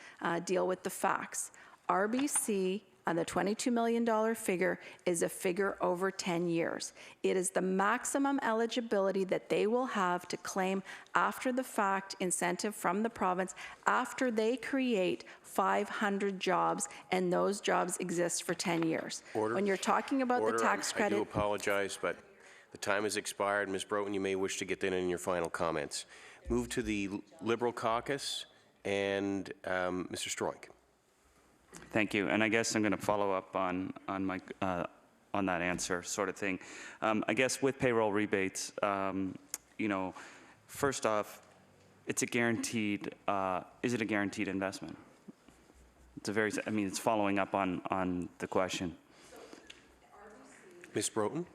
deal with the facts. RBC, the $22 million figure, is a figure over 10 years. It is the maximum eligibility that they will have to claim after the fact incentive from the province after they create 500 jobs, and those jobs exist for 10 years. Order. When you're talking about the tax credit... I do apologize, but the time has expired. Ms. Broughton, you may wish to get that in your final comments. Move to the Liberal Caucus and Mr. Stroink. Thank you. And I guess I'm going to follow up on that answer sort of thing. I guess with payroll rebates, first off, it's a guaranteed, is it a guaranteed investment? It's following up on the question. Ms. Broughton?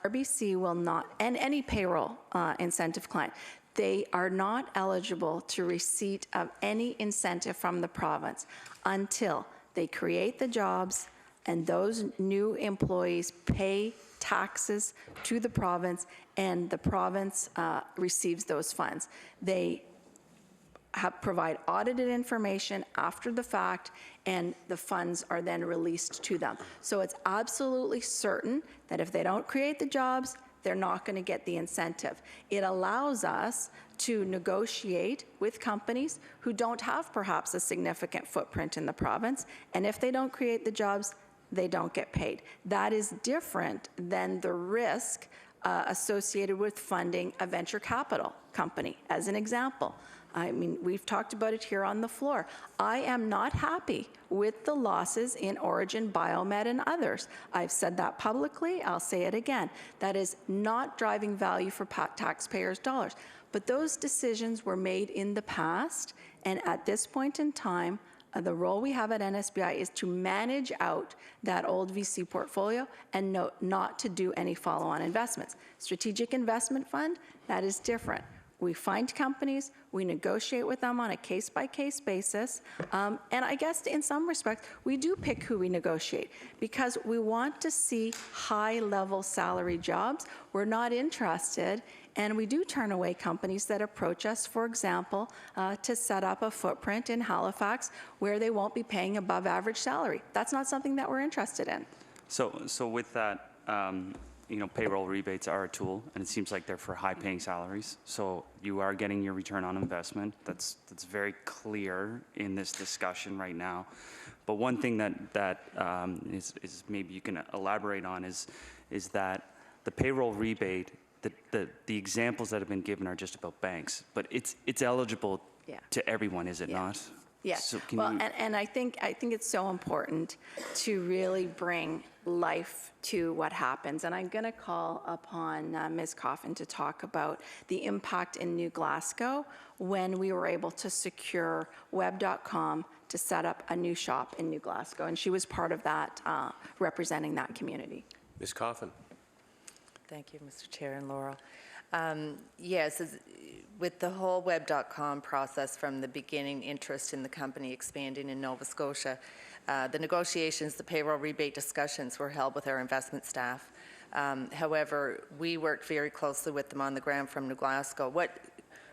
RBC will not, and any payroll incentive client, they are not eligible to receipt of any incentive from the province until they create the jobs and those new employees pay taxes to the province and the province receives those funds. They provide audited information after the fact, and the funds are then released to them. So it's absolutely certain that if they don't create the jobs, they're not going to get the incentive. It allows us to negotiate with companies who don't have perhaps a significant footprint in the province, and if they don't create the jobs, they don't get paid. That is different than the risk associated with funding a venture capital company, as an example. I mean, we've talked about it here on the floor. I am not happy with the losses in Origin, Biomed, and others. I've said that publicly. I'll say it again. That is not driving value for taxpayers' dollars. But those decisions were made in the past, and at this point in time, the role we have at NSBI is to manage out that old VC portfolio and not to do any follow-on investments. Strategic Investment Fund, that is different. We find companies, we negotiate with them on a case-by-case basis, and I guess in some respects, we do pick who we negotiate because we want to see high-level salary jobs. We're not interested, and we do turn away companies that approach us, for example, to set up a footprint in Halifax where they won't be paying above average salary. That's not something that we're interested in. So with that, payroll rebates are a tool, and it seems like they're for high-paying salaries. So you are getting your return on investment. That's very clear in this discussion right now. But one thing that is maybe you can elaborate on is that the payroll rebate, the examples that have been given are just about banks, but it's eligible to everyone, is it not? Yes. So and I think it's so important to really bring life to what happens. And I'm going to call upon Ms. Coffin to talk about the impact in New Glasgow when we were able to secure web.com to set up a new shop in New Glasgow. And she was part of that, representing that community. Ms. Coffin. Thank you, Mr. Chair and Laurel. Yes, with the whole web.com process from the beginning, interest in the company expanding in Nova Scotia, the negotiations, the payroll rebate discussions were held with our investment staff. However, we worked very closely with them on the ground from New Glasgow. What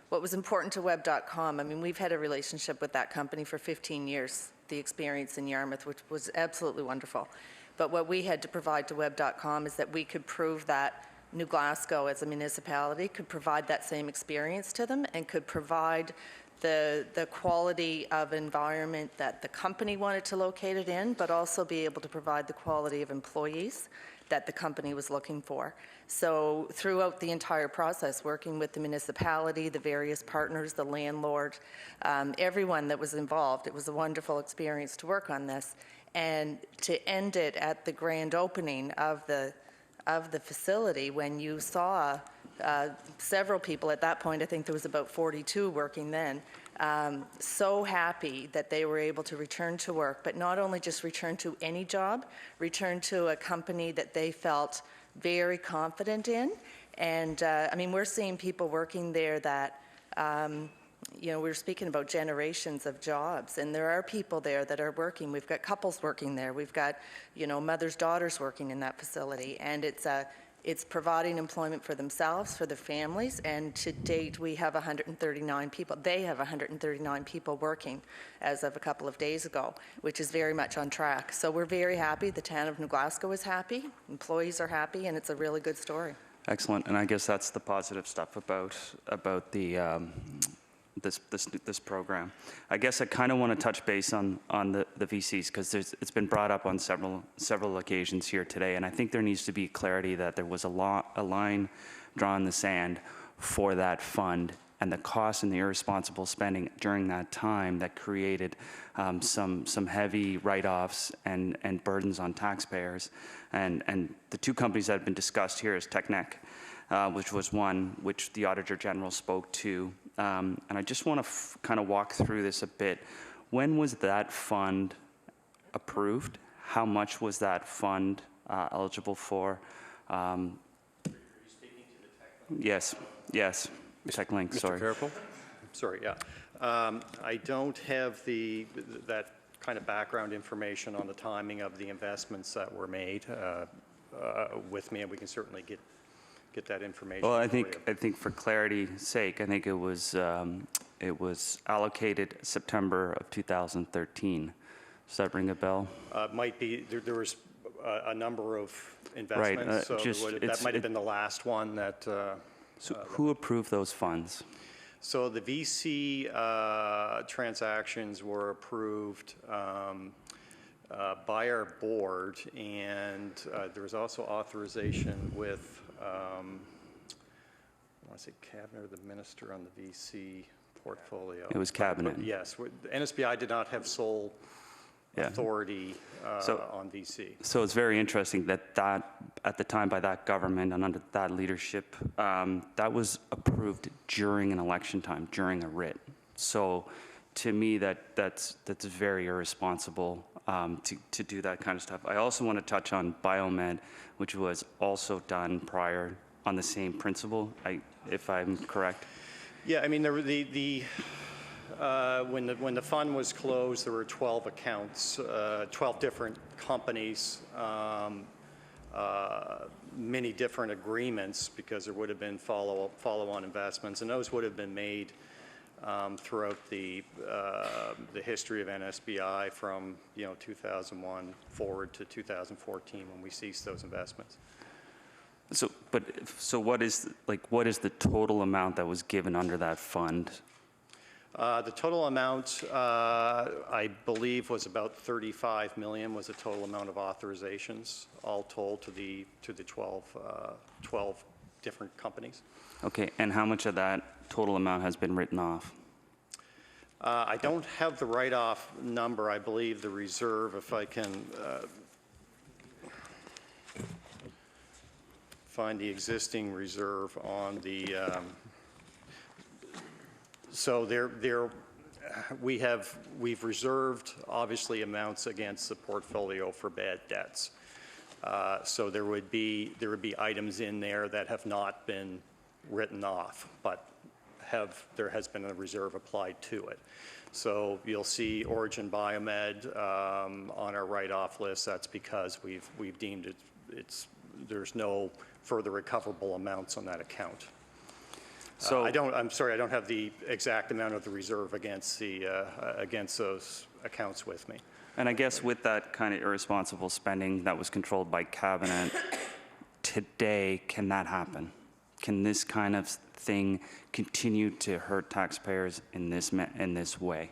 was important to web.com, I mean, we've had a relationship with that company for 15 years, the experience in Yarmouth, which was absolutely wonderful. But what we had to provide to web.com is that we could prove that New Glasgow as a municipality could provide that same experience to them and could provide the quality of environment that the company wanted to locate it in, but also be able to provide the quality of employees that the company was looking for. So throughout the entire process, working with the municipality, the various partners, the landlord, everyone that was involved, it was a wonderful experience to work on this. And to end it at the grand opening of the facility, when you saw several people at that point, I think there was about 42 working then, So happy that they were able to return to work, but not only just return to any job, return to a company that they felt very confident in. And I mean, we're seeing people working there that, you know, we were speaking about generations of jobs, and there are people there that are working. We've got couples working there. We've got, you know, mothers, daughters working in that facility. And it's providing employment for themselves, for their families, and to date, we have 139 people. They have 139 people working as of a couple of days ago, which is very much on track. So we're very happy. The town of New Glasgow is happy. Employees are happy, and it's a really good story. Excellent, and I guess that's the positive stuff about the this program. I guess I kind of want to touch base on the VCs, because it's been brought up on several occasions here today, and I think there needs to be clarity that there was a line drawn in the sand for that fund and the cost and the irresponsible spending during that time that created some heavy write-offs and burdens on taxpayers. And the two companies that have been discussed here is Technec, which was one which the Auditor General spoke to. And I just want to kind of walk through this a bit. When was that fund approved? How much was that fund eligible for? Are you speaking to the Tech Link? Yes. Tech Link, sorry. Mr. Fairpool? Sorry, yeah. I don't have that kind of background information on the timing of the investments that were made with me, and we can certainly get that information. Well, I think for clarity's sake, I think it was allocated September of 2013. Does that ring a bell? Might be. There was a number of investments, right, so that might have been the last one that. So who approved those funds? So the VC transactions were approved by our board, and there was also authorization with, I want to say cabinet or the minister on the VC portfolio. It was cabinet. But yes, the NSBI did not have sole authority on VC. So it's very interesting that at the time by that government and under that leadership, that was approved during an election time, during a writ. So to me, that's very irresponsible to do that kind of stuff. I also want to touch on Biomed, which was also done prior on the same principle, if I'm correct. Yeah, I mean, there were when the fund was closed, there were 12 accounts, 12 different companies, many different agreements, because there would have been follow-on investments, and those would have been made throughout the history of NSBI from 2001 forward to 2014 when we ceased those investments. So what is the total amount that was given under that fund? The total amount, I believe, was about 35 million. Was the total amount of authorizations, all told, to the 12 different companies. Okay, and how much of that total amount has been written off? I don't have the write-off number. I believe the reserve, if I can find the existing reserve on the. So we've reserved obviously amounts against the portfolio for bad debts. So there would be items in there that have not been written off, but there has been a reserve applied to it. So you'll see Origin Biomed on our write-off list. That's because we've deemed there's no further recoverable amounts on that account. So I'm sorry, I don't have the exact amount of the reserve against those accounts with me. And I guess with that kind of irresponsible spending that was controlled by cabinet, today, can that happen? Can this kind of thing continue to hurt taxpayers in this way?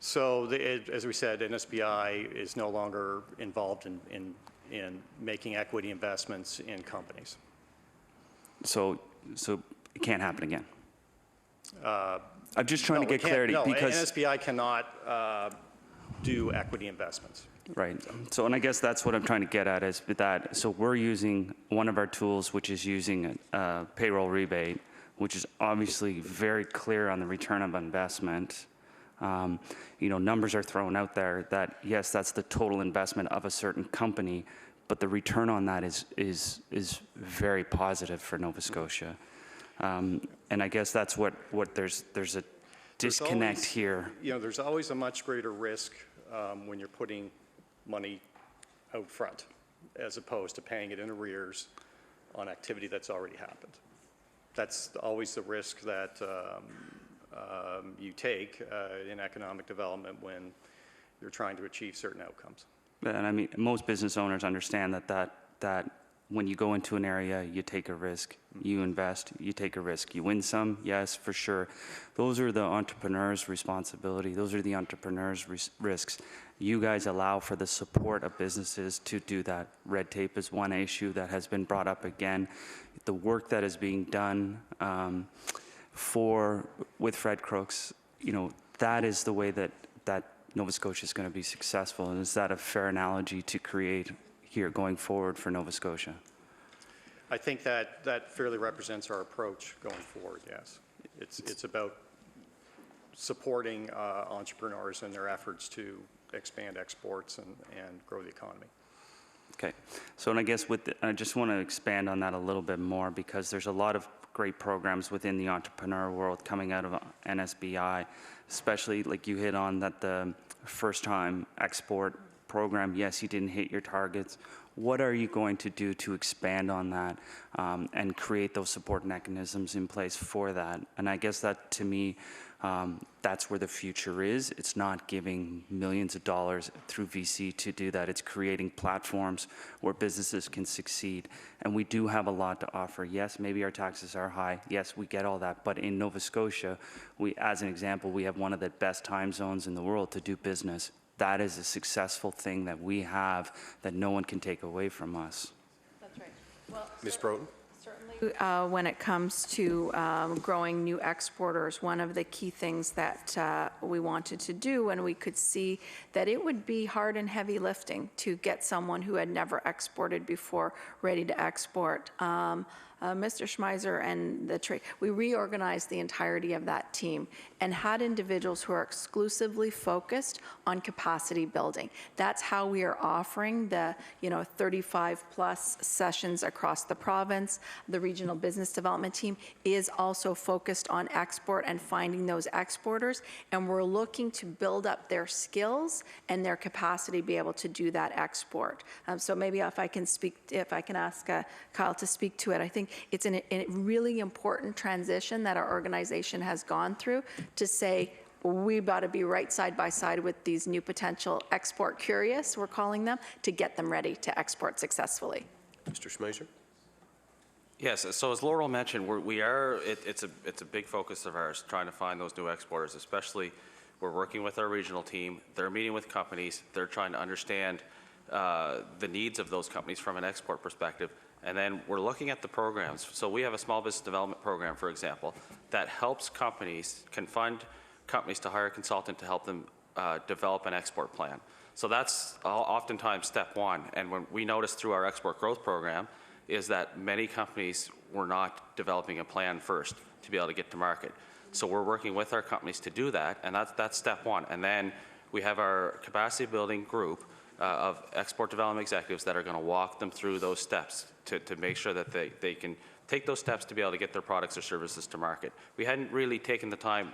So as we said, NSBI is no longer involved in making equity investments in companies. So it can't happen again. I'm just trying to get clarity because NSBI cannot do equity investments. Right. So, and I guess that's what I'm trying to get at is that. So we're using one of our tools, which is using a payroll rebate, which is obviously very clear on the return of investment. Numbers are thrown out there that, yes, that's the total investment of a certain company, but the return on that is very positive for Nova Scotia. And I guess that's what there's a disconnect always, here. There's always a much greater risk when you're putting money out front as opposed to paying it in arrears on activity that's already happened. That's always the risk that you take in economic development when you're trying to achieve certain outcomes. And I mean, most business owners understand that when you go into an area, you take a risk, you invest, you take a risk. You win some, yes, for sure. Those are the entrepreneur's responsibility. Those are the entrepreneur's risks. You guys allow for the support of businesses to do that. Red tape is one issue that has been brought up again. The work that is being done with Fred Crooks, that is the way that Nova Scotia is going to be successful. And is that a fair analogy to create here going forward for Nova Scotia? I think that fairly represents our approach going forward, yes. It's about supporting entrepreneurs in their efforts to expand exports and grow the economy. Okay, so and I guess I just want to expand on that a little bit more because there's a lot of great programs within the entrepreneur world coming out of NSBI, especially like you hit on that the first time export program, yes, you didn't hit your targets. What are you going to do to expand on that and create those support mechanisms in place for that? And I guess that to me, that's where the future is. It's not giving millions of dollars through VC to do that. It's creating platforms where businesses can succeed. And we do have a lot to offer. Yes, maybe our taxes are high. Yes, we get all that. But in Nova Scotia, as an example, we have one of the best time zones in the world to do business. That is a successful thing that we have that no one can take away from us. That's right. Well, Ms. Broughton? certainly when it comes to growing new exporters, one of the key things that we wanted to do, and we could see that it would be hard and heavy lifting to get someone who had never exported before ready to export. Mr. Schmeiser and the trade, we reorganized the entirety of that team and had individuals who are exclusively focused on capacity building. That's how we are offering the 35 plus sessions across the province. The regional business development team is also focused on export and finding those exporters, and we're looking to build up their skills and their capacity to be able to do that export. So maybe if I can ask Kyle to speak to it. I think it's a really important transition that our organization has gone through to say, we've got to be right side by side with these new potential export curious, we're calling them, to get them ready to export successfully. Mr. Schmeiser? Yes, so as Laurel mentioned, it's a big focus of ours, trying to find those new exporters, especially we're working with our regional team. They're meeting with companies. They're trying to understand the needs of those companies from an export perspective. And then we're looking at the programs. So we have a small business development program, for example, that helps can fund companies to hire a consultant to help them develop an export plan. So that's oftentimes step one. And when we noticed through our export growth program is that many companies were not developing a plan first to be able to get to market. So we're working with our companies to do that, and that's step one. And then we have our capacity building group of export development executives that are going to walk them through those steps to make sure that they can take those steps to be able to get their products or services to market. We hadn't really taken the time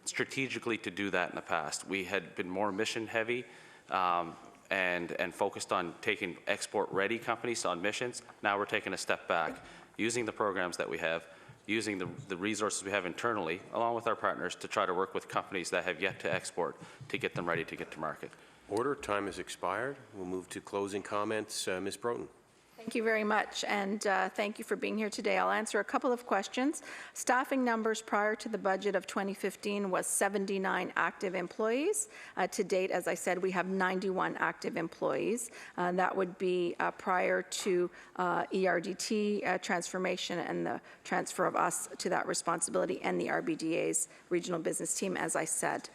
strategically to do that in the past. We had been more mission heavy and focused on taking export ready companies on missions. Now we're taking a step back, using the programs that we have, using the resources we have internally, along with our partners, to try to work with companies that have yet to export to get them ready to get to market. Order. Time has expired. We'll move to closing comments. Ms. Broughton. Thank you very much, and thank you for being here today. I'll answer a couple of questions. Staffing numbers prior to the budget of 2015 was 79 active employees. To date, as I said, we have 91 active employees. That would be prior to ERDT transformation and the transfer of us to that responsibility and the RBDA's regional business team, as I said.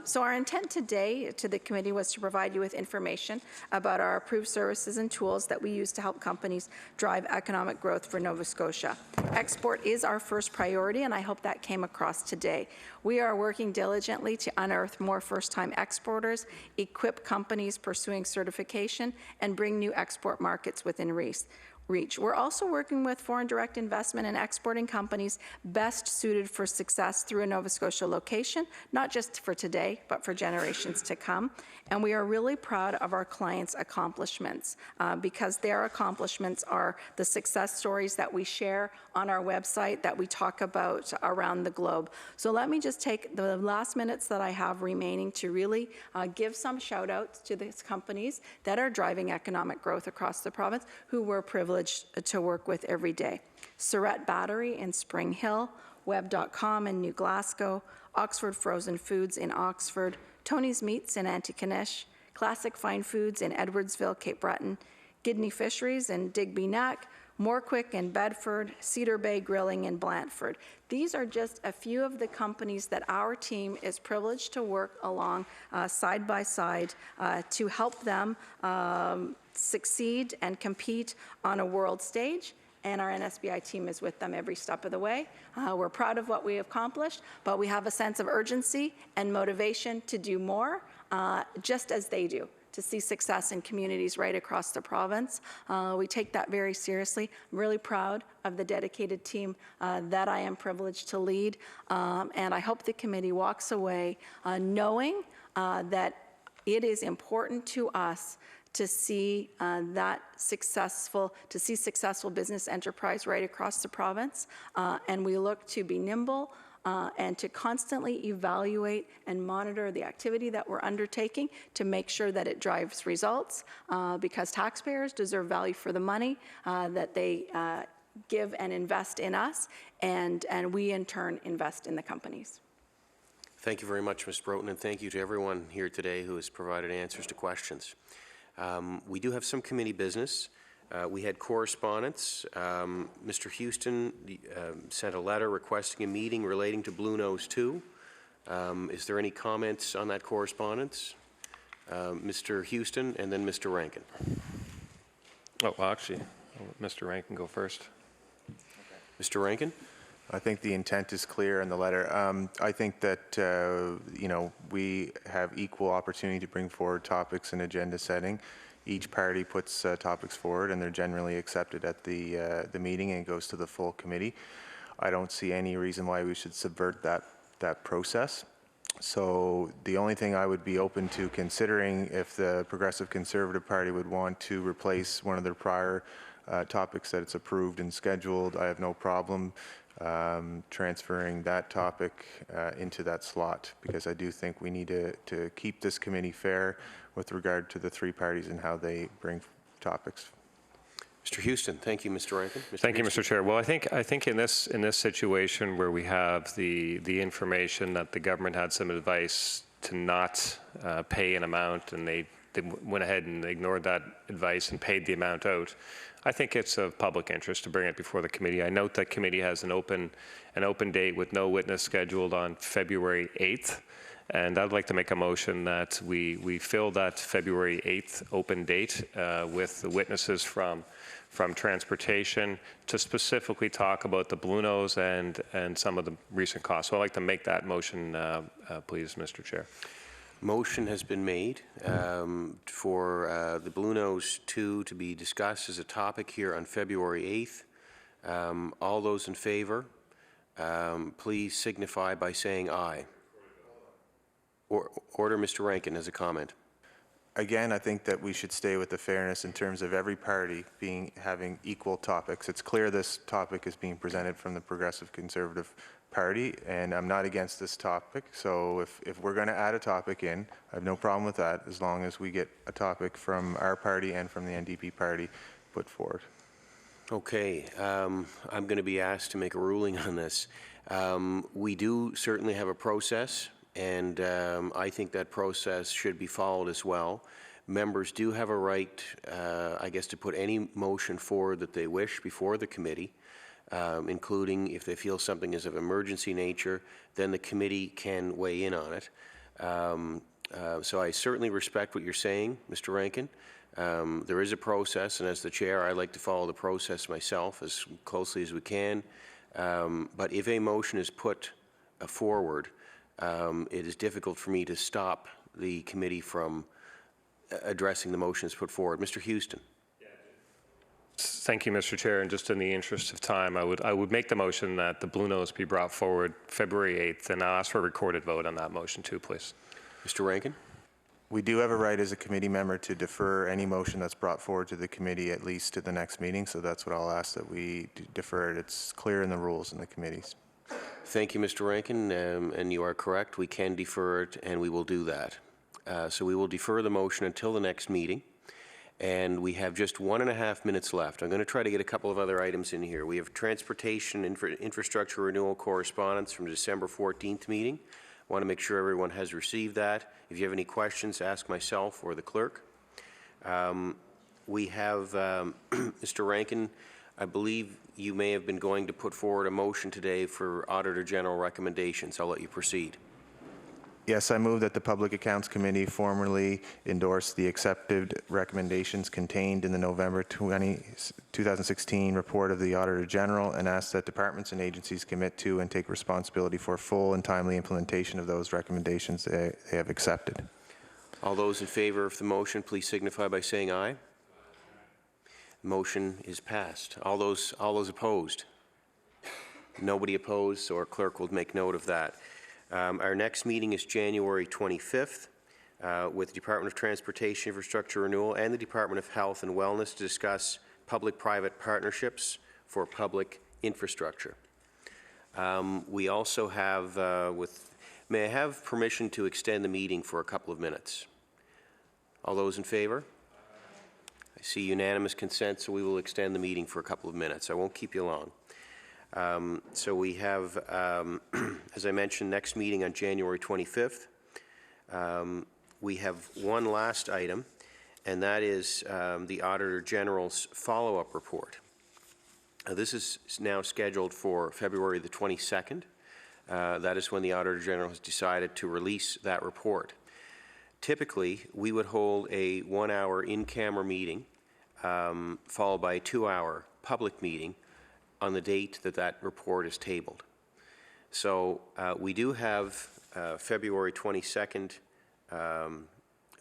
So our intent today to the committee was to provide you with information about our approved services and tools that we use to help companies drive economic growth for Nova Scotia. Export is our first priority, and I hope that came across today. We are working diligently to unearth more first-time exporters, equip companies pursuing certification, and bring new export markets within reach. We're also working with foreign direct investment and exporting companies best suited for success through a Nova Scotia location, not just for today, but for generations to come. And we are really proud of our clients' accomplishments because their accomplishments are the success stories that we share on our website, that we talk about around the globe. So let me just take the last minutes that I have remaining to really give some shout outs to these companies that are driving economic growth across the province, who we're privileged to work with every day. Surrett Battery in Spring Hill, Web.com in New Glasgow, Oxford Frozen Foods in Oxford, Tony's Meats in Antigonish, Classic Fine Foods in Edwardsville, Cape Breton, Gidney Fisheries in Digby Neck, Morequick in Bedford, Cedar Bay Grilling in Blandford. These are just a few of the companies that our team is privileged to work along side by side to help them succeed and compete on a world stage. And our NSBI team is with them every step of the way. We're proud of what we have accomplished, but we have a sense of urgency and motivation to do more, just as they do, to see success in communities right across the province. We take that very seriously. I'm really proud of the dedicated team that I am privileged to lead, and I hope the committee walks away knowing that it is important to us to see successful business enterprise right across the province, and we look to be nimble and to constantly evaluate and monitor the activity that we're undertaking to make sure that it drives results, because taxpayers deserve value for the money that they give and invest in us, and we in turn invest in the companies. Thank you very much, Ms. Broughton, and thank you to everyone here today who has provided answers to questions. We do have some committee business. We had correspondence. Mr. Houston sent a letter requesting a meeting relating to Blue Nose 2. Is there any comments on that correspondence? Mr. Houston and then Mr. Rankin. Oh, well, actually, I'll let Mr. Rankin go first. Mr. Rankin? I think the intent is clear in the letter. I think that, we have equal opportunity to bring forward topics in agenda setting. Each party puts topics forward, and they're generally accepted at the meeting and goes to the full committee. I don't see any reason why we should subvert that process. So the only thing I would be open to considering, if the Progressive Conservative Party would want to replace one of their prior topics that it's approved and scheduled, I have no problem transferring that topic into that slot, because I do think we need to keep this committee fair with regard to the three parties and how they bring topics. Mr. Houston, thank you, Mr. Rankin. Thank you, Mr. Chair. Well, I think in this situation where we have the information that the government had some advice to not pay an amount, and they went ahead and ignored that advice and paid the amount out, I think it's of public interest to bring it before the committee. I note that committee has an open date with no witness scheduled on February 8th. And I'd like to make a motion that we fill that February 8th open date with the witnesses from transportation to specifically talk about the Blue Nose and some of the recent costs. So I'd like to make that motion, please, Mr. Chair. Motion has been made for the Blue Nose 2 to be discussed as a topic here on February 8th. All those in favor, please signify by saying aye. Order, Mr. Rankin, as a comment. Again, I think that we should stay with the fairness in terms of every party having equal topics. It's clear this topic is being presented from the Progressive Conservative Party, and I'm not against this topic. So if we're going to add a topic in, I have no problem with that, as long as we get a topic from our party and from the NDP party put forward. Okay, I'm going to be asked to make a ruling on this. We do certainly have a process, and I think that process should be followed as well. Members do have a right, I guess, to put any motion forward that they wish before the committee, including if they feel something is of emergency nature, then the committee can weigh in on it. So I certainly respect what you're saying, Mr. Rankin. There is a process, and as the chair, I like to follow the process myself as closely as we can. But if a motion is put forward, it is difficult for me to stop the committee from addressing the motions put forward. Mr. Houston. Thank you, Mr. Chair. And just in the interest of time, I would make the motion that the Blue Nose be brought forward February 8th, and I'll ask for a recorded vote on that motion too, please. Mr. Rankin? We do have a right as a committee member to defer any motion that's brought forward to the committee at least to the next meeting, so that's what I'll ask, that we defer it. It's clear in the rules in the committees. Thank you, Mr. Rankin, and you are correct. We can defer it, and we will do that. So we will defer the motion until the next meeting, and we have just 1.5 minutes left. I'm going to try to get a couple of other items in here. We have transportation infrastructure renewal correspondence from December 14th meeting. I want to make sure everyone has received that. If you have any questions, ask myself or the clerk. We have, Mr. Rankin, I believe you may have been going to put forward a motion today for Auditor General recommendations. I'll let you proceed. Yes, I move that the Public Accounts Committee formally endorse the accepted recommendations contained in the November 2016 report of the Auditor General, and ask that departments and agencies commit to and take responsibility for full and timely implementation of those recommendations they have accepted. All those in favor of the motion, please signify by saying aye. Motion is passed. All those opposed? Nobody opposed, so our clerk will make note of that. Our next meeting is January 25th with the Department of Transportation Infrastructure Renewal and the Department of Health and Wellness to discuss public-private partnerships for public infrastructure. We also have, may I have permission to extend the meeting for a couple of minutes? All those in favor? I see unanimous consent, so we will extend the meeting for a couple of minutes. I won't keep you long. So we have, as I mentioned, next meeting on January 25th. We have one last item, and that is the Auditor General's follow-up report. This is now scheduled for February the 22nd. That is when the Auditor General has decided to release that report. Typically, we would hold a 1-hour in-camera meeting followed by a 2-hour public meeting on the date that that report is tabled. So we do have February 22nd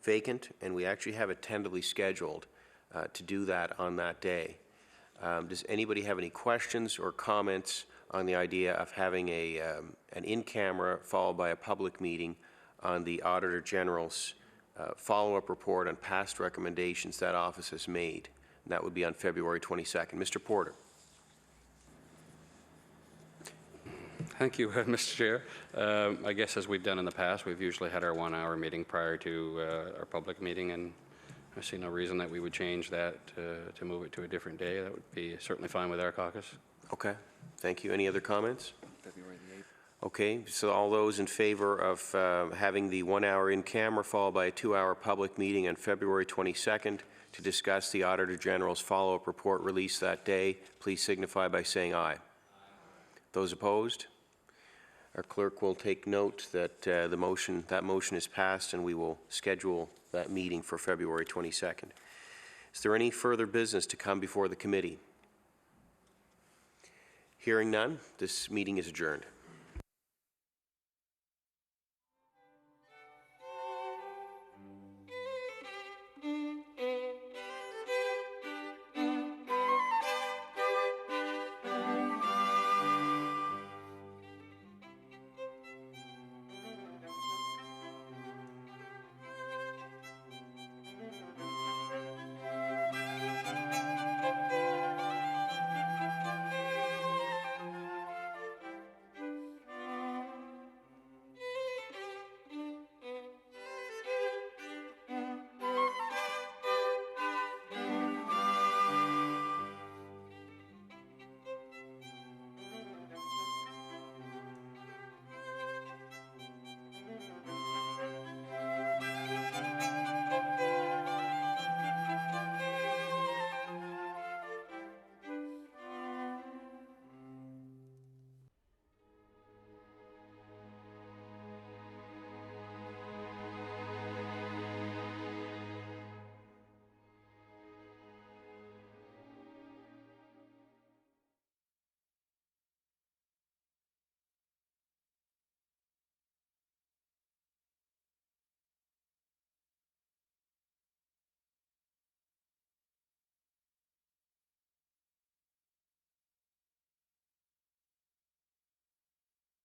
vacant, and we actually have it tentatively scheduled to do that on that day. Does anybody have any questions or comments on the idea of having an in-camera followed by a public meeting on the Auditor General's follow-up report on past recommendations that office has made? And that would be on February 22nd. Mr. Porter. Thank you, Mr. Chair. I guess as we've done in the past, we've usually had our 1-hour meeting prior to our public meeting, and I see no reason that we would change that to move it to a different day. That would be certainly fine with our caucus. Okay. Thank you. Any other comments? February the 8th. Okay. So all those in favor of having the 1-hour in-camera followed by a 2-hour public meeting on February 22nd to discuss the Auditor General's follow-up report released that day, please signify by saying aye. Those opposed? Our clerk will take note that that motion is passed, and we will schedule that meeting for February 22nd. Is there any further business to come before the committee? Hearing none, this meeting is adjourned.